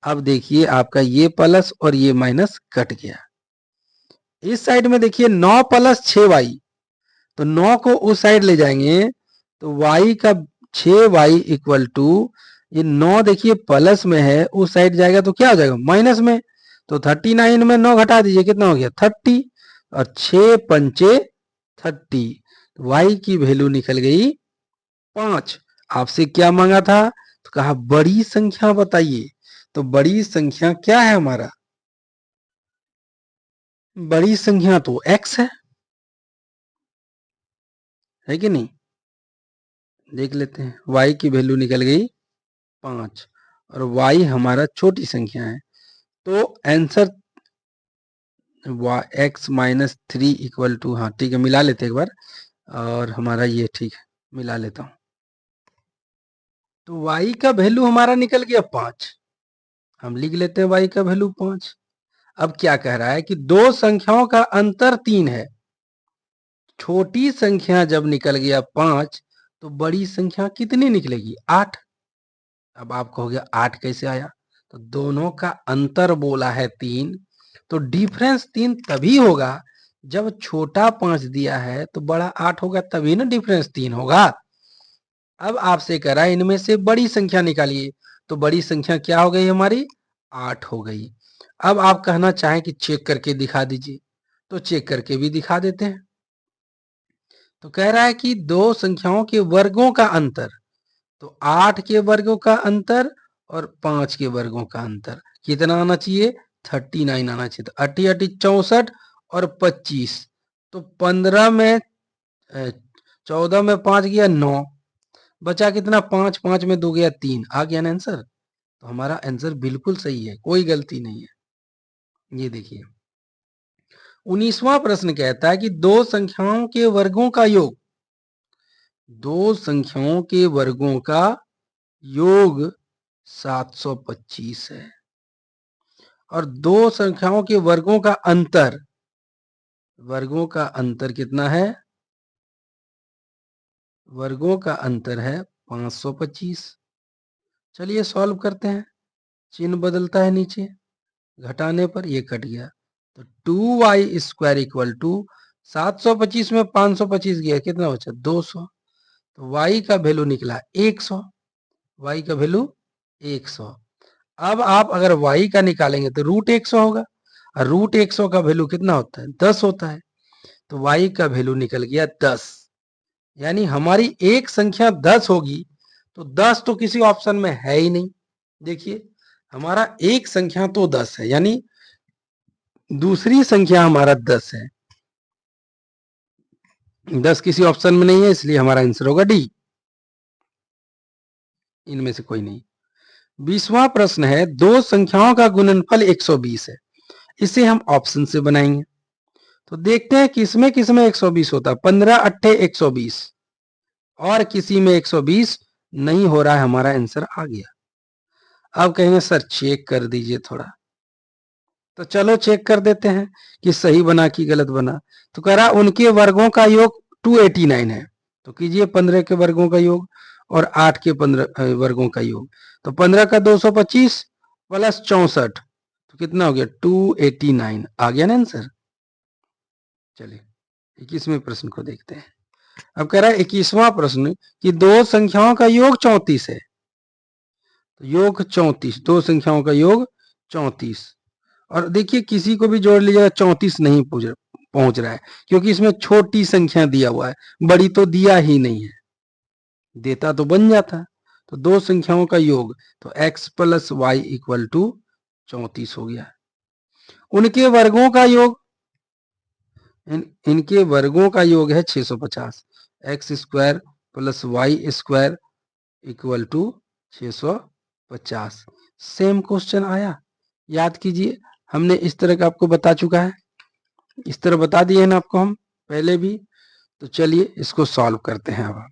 अब देखिए आपका ये प्लस और ये माइनस कट गया। इस साइड में देखिए 9 प्लस 6y, तो 9 को उस साइड ले जाएंगे तो y का 6y इक्वल टू, ये 9 देखिए प्लस में है, उस साइड जाएगा तो क्या हो जाएगा माइनस में, तो 39 में 9 घटा दीजिए कितना हो गया 30, और 6 पंचे 30, y की वैल्यू निकल गई 5। आपसे क्या मांगा था, तो कहा बड़ी संख्या बताइए, तो बड़ी संख्या क्या है हमारा, बड़ी संख्या तो x है कि नहीं। देख लेते हैं, y की वैल्यू निकल गई 5 और y हमारा छोटी संख्या है, तो answer x minus 3 equal to, हाँ ठीक है मिला लेते एक बार, और हमारा ये ठीक है मिला लेता हूं, तो y का वैल्यू हमारा निकल गया 5, हम लिख लेते हैं y का वैल्यू 5। अब क्या कह रहा है कि दो संख्याओं का अंतर 3 है, छोटी संख्या जब निकल गया 5 तो बड़ी संख्या कितनी निकलेगी 8। अब आप कहोगे 8 कैसे आया, तो दोनों का अंतर बोला है 3, तो डिफरेंस 3 तभी होगा जब छोटा 5 दिया है तो बड़ा 8 होगा, तभी ना डिफरेंस 3 होगा। अब आपसे कह रहा है इनमें से बड़ी संख्या निकालिए, तो बड़ी संख्या क्या हो गई हमारी 8 हो गई। अब आप कहना चाहें कि चेक करके दिखा दीजिए, तो चेक करके भी दिखा देते हैं। तो कह रहा है कि दो संख्याओं के वर्गों का अंतर, तो 8 के वर्गों का अंतर और 5 के वर्गों का अंतर कितना आना चाहिए 39 आना चाहिए था। 80 80 64 और 25, तो 15 में 14 में 5 गया 9, बचा कितना 5, 5 में 2 गया 3, आ गया ना आंसर। तो हमारा आंसर बिल्कुल सही है, कोई गलती नहीं है। ये देखिए 19वां प्रश्न कहता है कि दो संख्याओं के वर्गों का योग, दो संख्याओं के वर्गों का योग 725 है और दो संख्याओं के वर्गों का अंतर, वर्गों का अंतर कितना है, वर्गों का अंतर है 525। चलिए सॉल्व करते हैं। चिन्ह बदलता है नीचे, घटाने पर ये कट गया, तो 2y स्क्वायर इक्वल टू 725 में 525 गया, कितना बचा 200, तो y का वैल्यू निकला 100, y का वैल्यू 100। अब आप अगर y का निकालेंगे तो रूट 100 होगा, और रूट 100 का वैल्यू कितना होता है 10 होता है, तो y का वैल्यू निकल गया 10। यानी हमारी एक संख्या 10 होगी, तो 10 तो किसी ऑप्शन में है ही नहीं। देखिए हमारा एक संख्या तो 10 है, यानी दूसरी संख्या हमारा 10 है, 10 किसी ऑप्शन में नहीं है, इसलिए हमारा आंसर होगा डी, इनमें से कोई नहीं। 20वां प्रश्न है दो संख्याओं का गुणनफल 120 है, इसे हम ऑप्शन से बनाएंगे, तो देखते हैं किसमें किसमें 120 होता है। 15 अट्ठे 120 और किसी में 120 नहीं हो रहा है, हमारा आंसर आ गया। अब कहेंगे सर चेक कर दीजिए थोड़ा, तो चलो चेक कर देते हैं कि सही बना कि गलत बना। तो कह रहा उनके वर्गों का योग 289 है, तो कीजिए 15 के वर्गों का योग और 8 के 15 वर्गों का योग, तो 15 का 225 प्लस 64, तो कितना हो गया 289, आ गया ना आंसर। चलिए 21वें प्रश्न को देखते हैं। अब कह रहा है 21वां प्रश्न कि दो संख्याओं का योग 34 है, तो योग 34, दो संख्याओं का योग 34, और देखिए किसी को भी जोड़ लीजिएगा 34 नहीं पहुंच रहा है, क्योंकि इसमें छोटी संख्या दिया हुआ है, बड़ी तो दिया ही नहीं है, देता तो बन जाता। तो दो संख्याओं का योग, तो x plus Y equal to 34 हो गया। उनके वर्गों का योग, इनके वर्गों का योग है 650, X square plus Y square equal to 650। Same question आया, याद कीजिए हमने इस तरह का आपको बता चुका है, इस तरह बता दिए हैं ना आपको हम पहले भी। तो चलिए इसको सॉल्व करते हैं। अब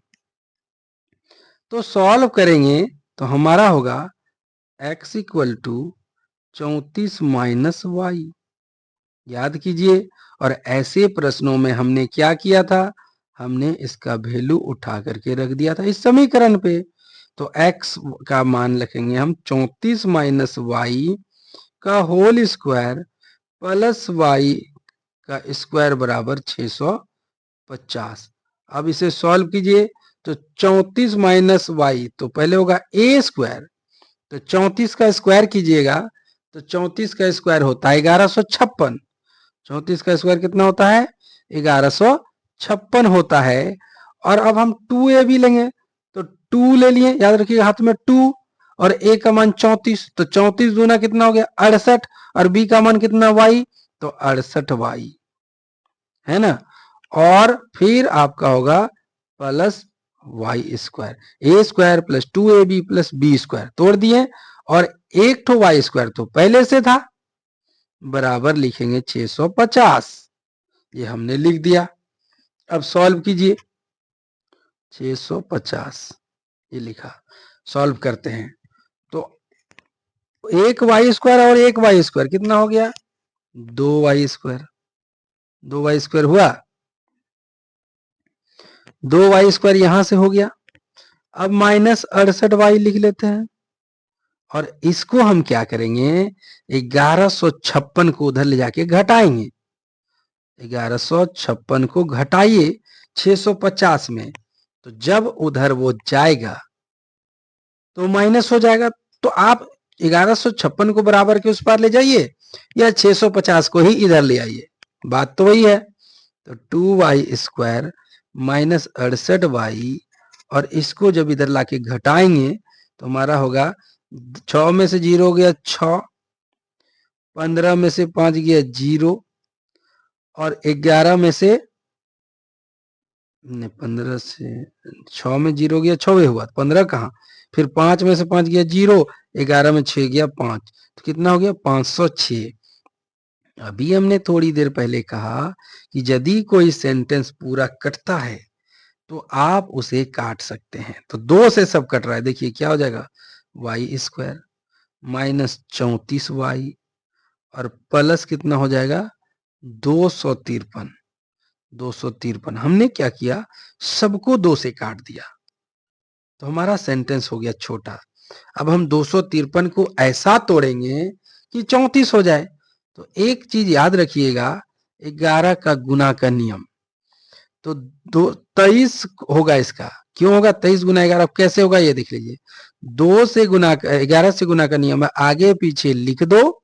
तो सॉल्व करेंगे तो हमारा होगा x equal to 34 minus Y, याद कीजिए। और ऐसे प्रश्नों में हमने क्या किया था, हमने इसका वैल्यू उठा करके रख दिया था इस समीकरण पे। तो x का मान रखेंगे हम 34 माइनस वाई का होल स्क्वायर प्लस वाई का स्क्वायर बराबर 650। अब इसे सॉल्व कीजिए, तो 34 माइनस वाई, तो पहले होगा ए स्क्वायर, तो 34 का स्क्वायर कीजिएगा, तो 34 का स्क्वायर होता है 1156, 34 का स्क्वायर कितना होता है 1156 होता है। और अब हम 2a भी लेंगे, तो 2 ले लिए, याद रखिए हाथ में 2, और a का मान 34, तो 34 दूना कितना हो गया 68, और b का मान कितना y, तो 68y है ना। और फिर आपका होगा plus Y square, A square plus 2ab plus B square तोड़ दिए, और एक ठो वाई स्क्वायर तो पहले से था, बराबर लिखेंगे 650, ये हमने लिख दिया। अब सॉल्व कीजिए, 650 ये लिखा, सॉल्व करते हैं, तो एक वाई स्क्वायर और एक वाई स्क्वायर कितना हो गया 2y स्क्वायर, 2y स्क्वायर हुआ, 2y स्क्वायर यहां से हो गया। अब माइनस 68y लिख लेते हैं, और इसको हम क्या करेंगे 1156 को उधर ले जाके घटाएंगे, 1156 को घटाइए 650 में, तो जब उधर वो जाएगा तो माइनस हो जाएगा, तो आप 1156 को बराबर के उस पार ले जाइए, या 650 को ही इधर ले आइए, बात तो वही है। तो 2y स्क्वायर माइनस 68y, और इसको जब इधर लाके घटाएंगे तो हमारा होगा 6 में से 0 हो गया 6, 15 में से 5 गया 0 और 11 में से 15 से 6 में 0 गया 6 हुआ 15 कहाँ, फिर 5 में से 5 गया 0, 11 में 6 गया 5, तो कितना हो गया 506। अभी हमने थोड़ी देर पहले कहा कि यदि कोई सेंटेंस पूरा कटता है तो आप उसे काट सकते हैं। तो 2 से सब कट रहा है, देखिए क्या हो जाएगा वाई स्क्वायर माइनस 34y और प्लस कितना हो जाएगा 253। 253 हमने क्या किया, सबको 2 से काट दिया तो हमारा सेंटेंस हो गया छोटा। अब हम 253 को ऐसा तोड़ेंगे कि 34 हो जाए। तो एक चीज याद रखिएगा, 11 का गुना का नियम, तो 23 होगा इसका। क्यों होगा 23 गुना 11, कैसे होगा ये देख लीजिए। 2 से गुना 11 से गुना का नियम है, आगे पीछे लिख दो,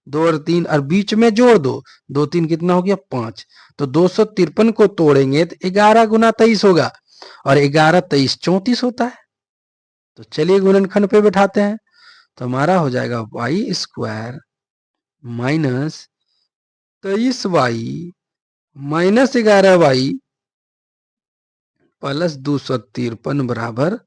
2 और 3 और बीच में जोड़ दो, 2 3 कितना हो गया 5। तो 253 को तोड़ेंगे तो 11 गुना 23 होगा और 11 23 34 होता है। तो चलिए गुणनखंड पे बैठाते हैं, तो हमारा हो जाएगा Y square minus 23y minus 11y plus 253 बराबर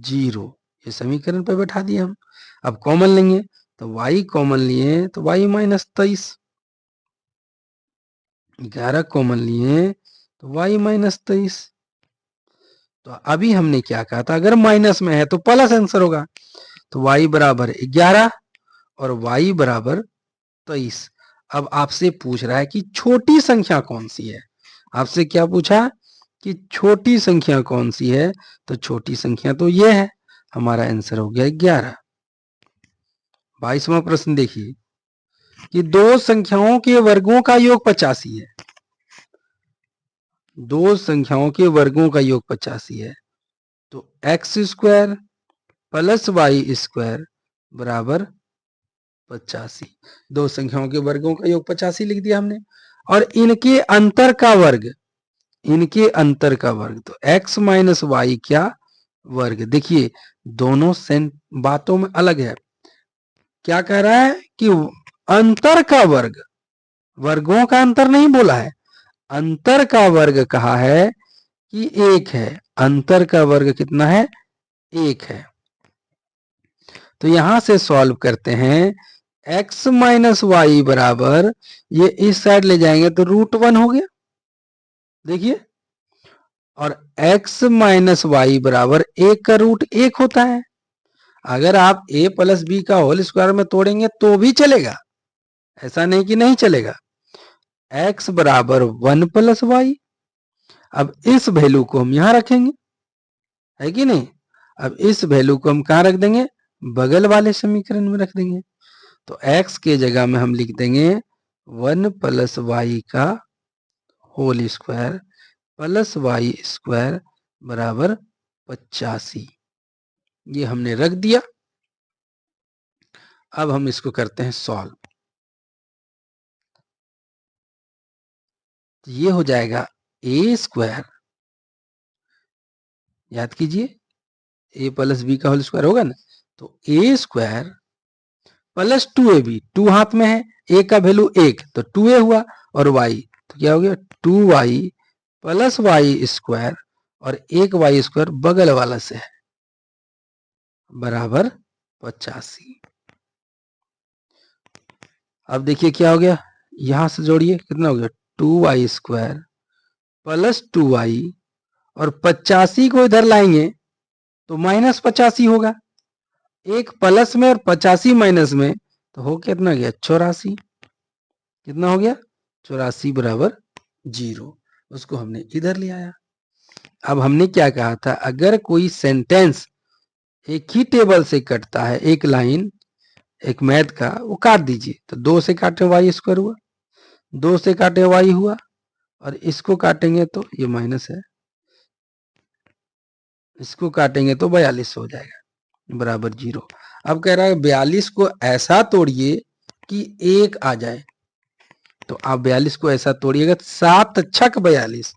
0। ये समीकरण पे बैठा दिए हम। अब कॉमन लेंगे तो y कॉमन लिए तो y माइनस 23, 11 कॉमन लिए तो y माइनस 23। तो अभी हमने क्या कहा था, अगर माइनस में है तो प्लस आंसर होगा। तो y बराबर 11 और y बराबर 23। अब आपसे पूछ रहा है कि छोटी संख्या कौन सी है, आपसे क्या पूछा कि छोटी संख्या कौन सी है, तो छोटी संख्या तो ये है, हमारा आंसर हो गया 11। 22वां प्रश्न देखिए कि दो संख्याओं के वर्गों का योग 85 है। दो संख्याओं के वर्गों का योग 85 है, तो X square plus Y square बराबर 85। दो संख्याओं के वर्गों का योग 85 लिख दिया हमने, और इनके अंतर का वर्ग, इनके अंतर का वर्ग, तो x माइनस वाई क्या वर्ग। देखिए दोनों बातों में अलग है, क्या कह रहा है कि अंतर का वर्ग, वर्गों का अंतर नहीं बोला है, अंतर का वर्ग कहा है कि 1 है, अंतर का वर्ग कितना है 1 है। तो यहां से सॉल्व करते हैं, x माइनस वाई बराबर, ये इस साइड ले जाएंगे तो √1 हो गया, देखिए, और x माइनस वाई बराबर 1 का रूट 1 होता है। अगर आप a प्लस बी का होल स्क्वायर में तोड़ेंगे तो भी चलेगा, ऐसा नहीं कि नहीं चलेगा। x बराबर 1 प्लस वाई, अब इस वैल्यू को हम यहां रखेंगे, है कि नहीं। अब इस वैल्यू को हम कहां रख देंगे, बगल वाले समीकरण में रख देंगे। तो x के जगह में हम लिख देंगे 1 प्लस वाई का whole square plus Y square बराबर 85। ये हमने रख दिया। अब हम इसको करते हैं सॉल्व, तो ये हो जाएगा ए स्क्वायर, याद कीजिए ए प्लस बी का होल स्क्वायर होगा ना, तो ए स्क्वायर प्लस 2ab, 2 हाथ में है, ए का वैल्यू 1 तो 2a हुआ, और y तो क्या हो गया 2y प्लस वाई स्क्वायर, और 1 वाई स्क्वायर बगल वाला से है बराबर 85। अब देखिए क्या हो गया, यहां से जोड़िए कितना हो गया 2y स्क्वायर प्लस 2y, और 85 को इधर लाएंगे तो माइनस 85 होगा, एक प्लस में और 85 माइनस में, तो हो कितना गया 84। कितना हो गया 84 बराबर 0, उसको हमने इधर ले आया। अब हमने क्या कहा था, अगर कोई सेंटेंस एक ही टेबल से कटता है, एक लाइन एक मैथ का, वो काट दीजिए। तो 2 से काटे वाई स्क्वायर हुआ, 2 से काटे वाई हुआ, और इसको काटेंगे तो ये माइनस है, इसको काटेंगे तो 42 हो जाएगा बराबर 0। अब कह रहा है 42 को ऐसा तोड़िए कि 1 आ जाए, तो आप 42 को ऐसा तोड़िएगा 7 छक 42,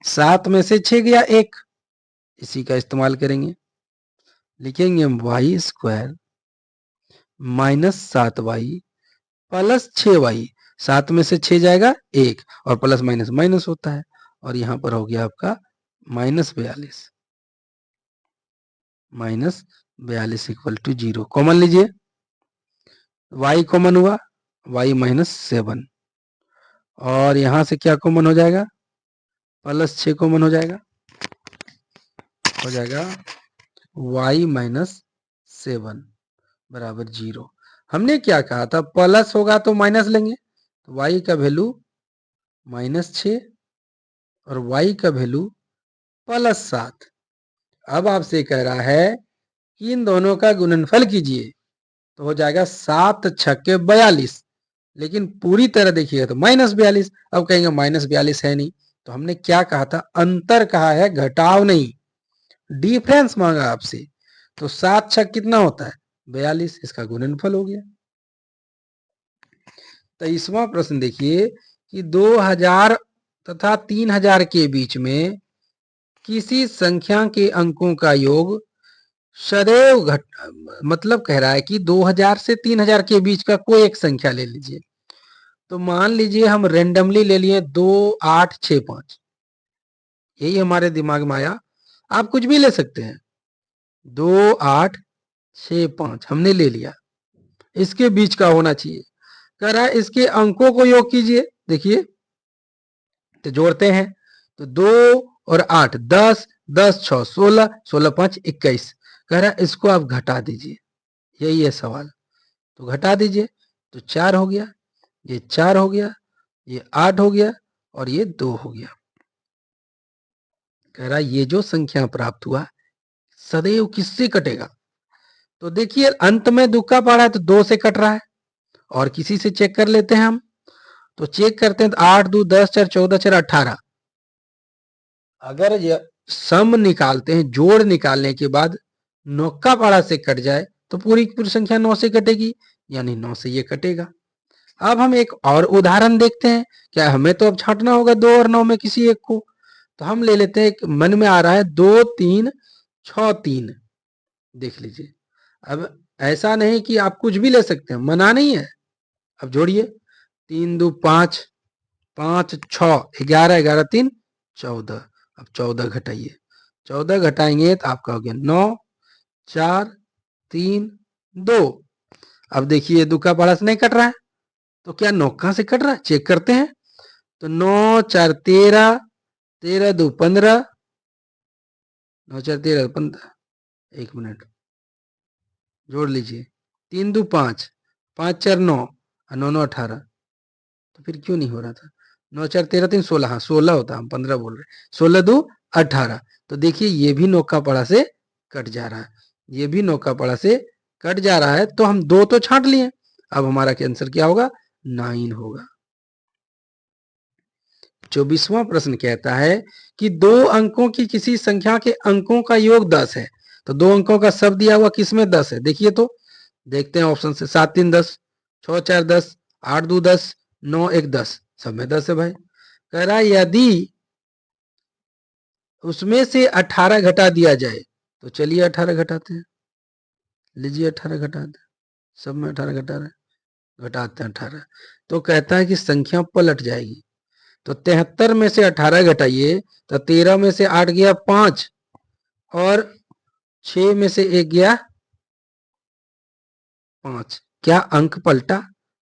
7 में से 6 गया 1, इसी का इस्तेमाल करेंगे, लिखेंगे हम Y square minus 7y +6y, 7 में से 6 जाएगा 1, और प्लस माइनस माइनस होता है, और यहां पर हो गया आपका -42, -42 इक्वल टू 0। कॉमन लीजिए, y कॉमन हुआ, y -7, और यहां से क्या कॉमन हो जाएगा, +6 कॉमन हो जाएगा y -7 बराबर 0। हमने क्या कहा था, प्लस होगा तो माइनस लेंगे, तो y का वैल्यू -6 और y का वैल्यू +7। अब आपसे कह रहा है कि इन दोनों का गुणनफल कीजिए, तो हो जाएगा 7 छक्के 42, लेकिन पूरी तरह देखिएगा तो -42। अब कहेंगे -42 है नहीं, तो हमने क्या कहा था, अंतर कहा है, घटाव नहीं, डिफरेंस मांगा आपसे। तो 7 छक कितना होता है, 42, इसका गुणनफल हो गया। 23वां प्रश्न देखिए कि 2000 तथा 3000 के बीच में किसी संख्या के अंकों का योग सदैव घट, मतलब कह रहा है कि 2000 से 3000 के बीच का कोई एक संख्या ले लीजिए। तो मान लीजिए हम रेंडमली ले लिए 2, 8, 6, 5, यही हमारे दिमाग में आया, आप कुछ भी ले सकते हैं। 2, 8, 6, 5 हमने ले लिया, इसके बीच का होना चाहिए। कह रहा है इसके अंकों को योग कीजिए, देखिए तो जोड़ते हैं, तो 2 और 8 10, 10 6 16, 16 5 21। कह रहा है इसको आप घटा दीजिए, यही है सवाल। तो घटा दीजिए, तो 4 हो गया, ये 4 हो गया, ये 8 हो गया, और ये 2 हो गया। कह रहा है ये जो संख्या प्राप्त हुआ सदैव किससे कटेगा, तो देखिए अंत में दुक्का पड़ा है तो 2 से कट रहा है, और किसी से चेक कर लेते हैं हम। तो चेक करते हैं, तो 8 2 10 4 14 4 18। अगर ये सम निकालते हैं, जोड़ निकालने के बाद नौका पाड़ा से कट जाए तो पूरी पूरी संख्या 9 से कटेगी, यानी 9 से ये कटेगा। अब हम एक और उदाहरण देखते हैं, क्या हमें तो अब छांटना होगा 2 और 9 में किसी एक को। तो हम ले लेते हैं, एक मन में आ रहा है 2 3 6 3, देख लीजिए। अब ऐसा नहीं कि आप कुछ भी ले सकते हैं, मना नहीं है। अब जोड़िए, 3 2 5, 5 6 11, 11 3 14। अब 14 घटाइए, 14 घटाएंगे तो आपका हो गया 9 4 3 2। अब देखिए दुक्का पाड़ा से नहीं कट रहा है, तो क्या नौका से कट रहा है, चेक करते हैं। तो 9 4 13, 13 2 15, 9 4 13 15, 1 मिनट जोड़ लीजिए, 3 2 5, 5 4 9, 9 9 18। तो फिर क्यों नहीं हो रहा था, 9 4 13 3 16, हाँ 16 होता, हम 15 बोल रहे, 16 2 18। तो देखिए ये भी नौका पड़ा से कट जा रहा है, ये भी नौका पड़ा से कट जा रहा है, तो हम 2 तो छांट लिए। अब हमारा आंसर क्या होगा, 9 होगा। 24वां प्रश्न कहता है कि 2 अंकों की किसी संख्या के अंकों का योग 10 है, तो 2 अंकों का सब दिया हुआ किसमें 10 है, देखिए तो देखते हैं ऑप्शन से, 7 3 10, 6 4 10, 8 2 10, 9 1 10, सब में 10 है भाई। कह रहा है यदि उसमें से 18 घटा दिया जाए, तो चलिए 18 घटाते हैं, लीजिए 18 घटाते हैं, सब में 18 घटा रहे, घटाते हैं 18। तो कहता है कि संख्या पलट जाएगी। तो 73 में से 18 घटाइए, तो 13 में से 8 गया 5, और 6 में से 1 गया 5। क्या अंक पलटा,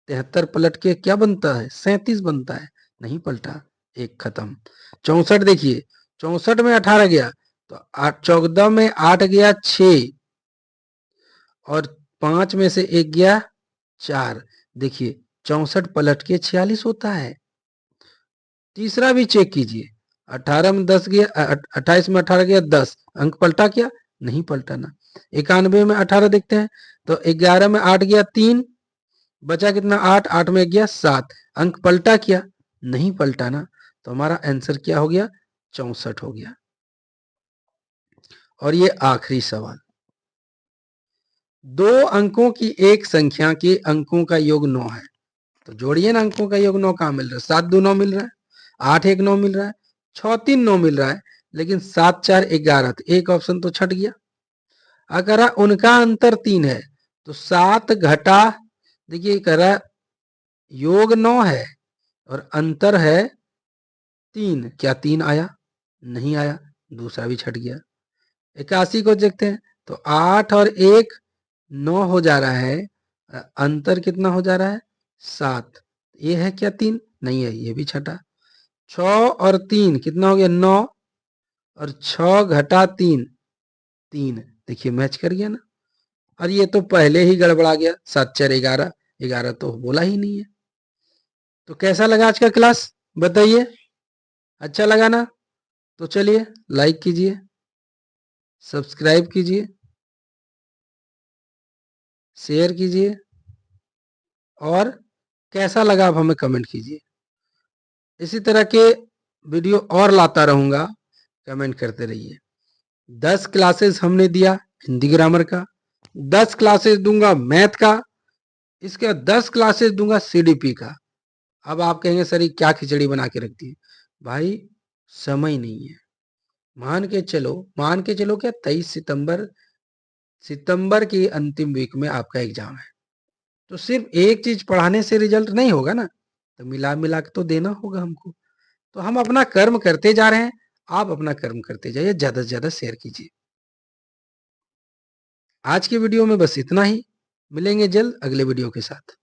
73 पलट के क्या बनता है, 37 बनता है, नहीं पलटा, एक खत्म। 64 देखिए, 64 में 18 गया, तो 14 में 8 गया 6, और 5 में से 1 गया 4। देखिए 64 पलट के 46 होता है। तीसरा भी चेक कीजिए, 18 में 10 गया, 28 में 18 गया 10, अंक पलटा क्या, नहीं पलटा ना। 91 में 18 देखते हैं, तो 11 में 8 गया 3, बचा कितना 8, 8 में गया 7, अंक पलटा क्या, नहीं पलटा ना। तो हमारा आंसर क्या हो गया, 64 हो गया। और ये आखिरी सवाल, 2 अंकों की एक संख्या के अंकों का योग 9 है, तो जोड़िए ना, अंकों का योग 9 कहां मिल रहा है, 7 2 9 मिल रहा है, 8 1 9 मिल रहा है, 6 3 9 मिल रहा है, लेकिन 7 4 11, तो एक ऑप्शन तो छट गया। अगर उनका अंतर 3 है, तो 7 घटा, देखिए कह रहा योग 9 है और अंतर है 3। क्या 3 आया? नहीं आया, दूसरा भी छट गया। 81 को देखते हैं तो 8 और 1 9 हो जा रहा है, अंतर कितना हो जा रहा है? 7। ये है क्या 3? नहीं है, ये भी छटा। 6 और 3 कितना हो गया? 9 और 6 घटा 3 3। देखिए मैच कर गया ना। और ये तो पहले ही गड़बड़ा गया, 7 4 11, 11 तो बोला ही नहीं है। तो कैसा लगा आज का क्लास बताइए? अच्छा लगा ना? तो चलिए लाइक कीजिए, सब्सक्राइब कीजिए, शेयर कीजिए और कैसा लगा आप हमें कमेंट कीजिए। इसी तरह के वीडियो और लाता रहूंगा, कमेंट करते रहिए। 10 क्लासेस हमने दिया हिंदी ग्रामर का, 10 क्लासेस दूंगा मैथ का, इसके बाद 10 क्लासेस दूंगा सीडीपी का। अब आप कहेंगे सर ये क्या खिचड़ी बना के रखती है? भाई समय नहीं है। मान के चलो क्या 23 सितंबर की अंतिम वीक में आपका एग्जाम है। तो सिर्फ एक चीज पढ़ाने से रिजल्ट नहीं होगा ना, तो मिला मिला के तो देना होगा हमको। तो हम अपना कर्म करते जा रहे हैं, आप अपना कर्म करते जाइए, ज्यादा से ज्यादा शेयर कीजिए। आज की वीडियो में बस इतना ही, मिलेंगे जल्द अगले वीडियो के साथ।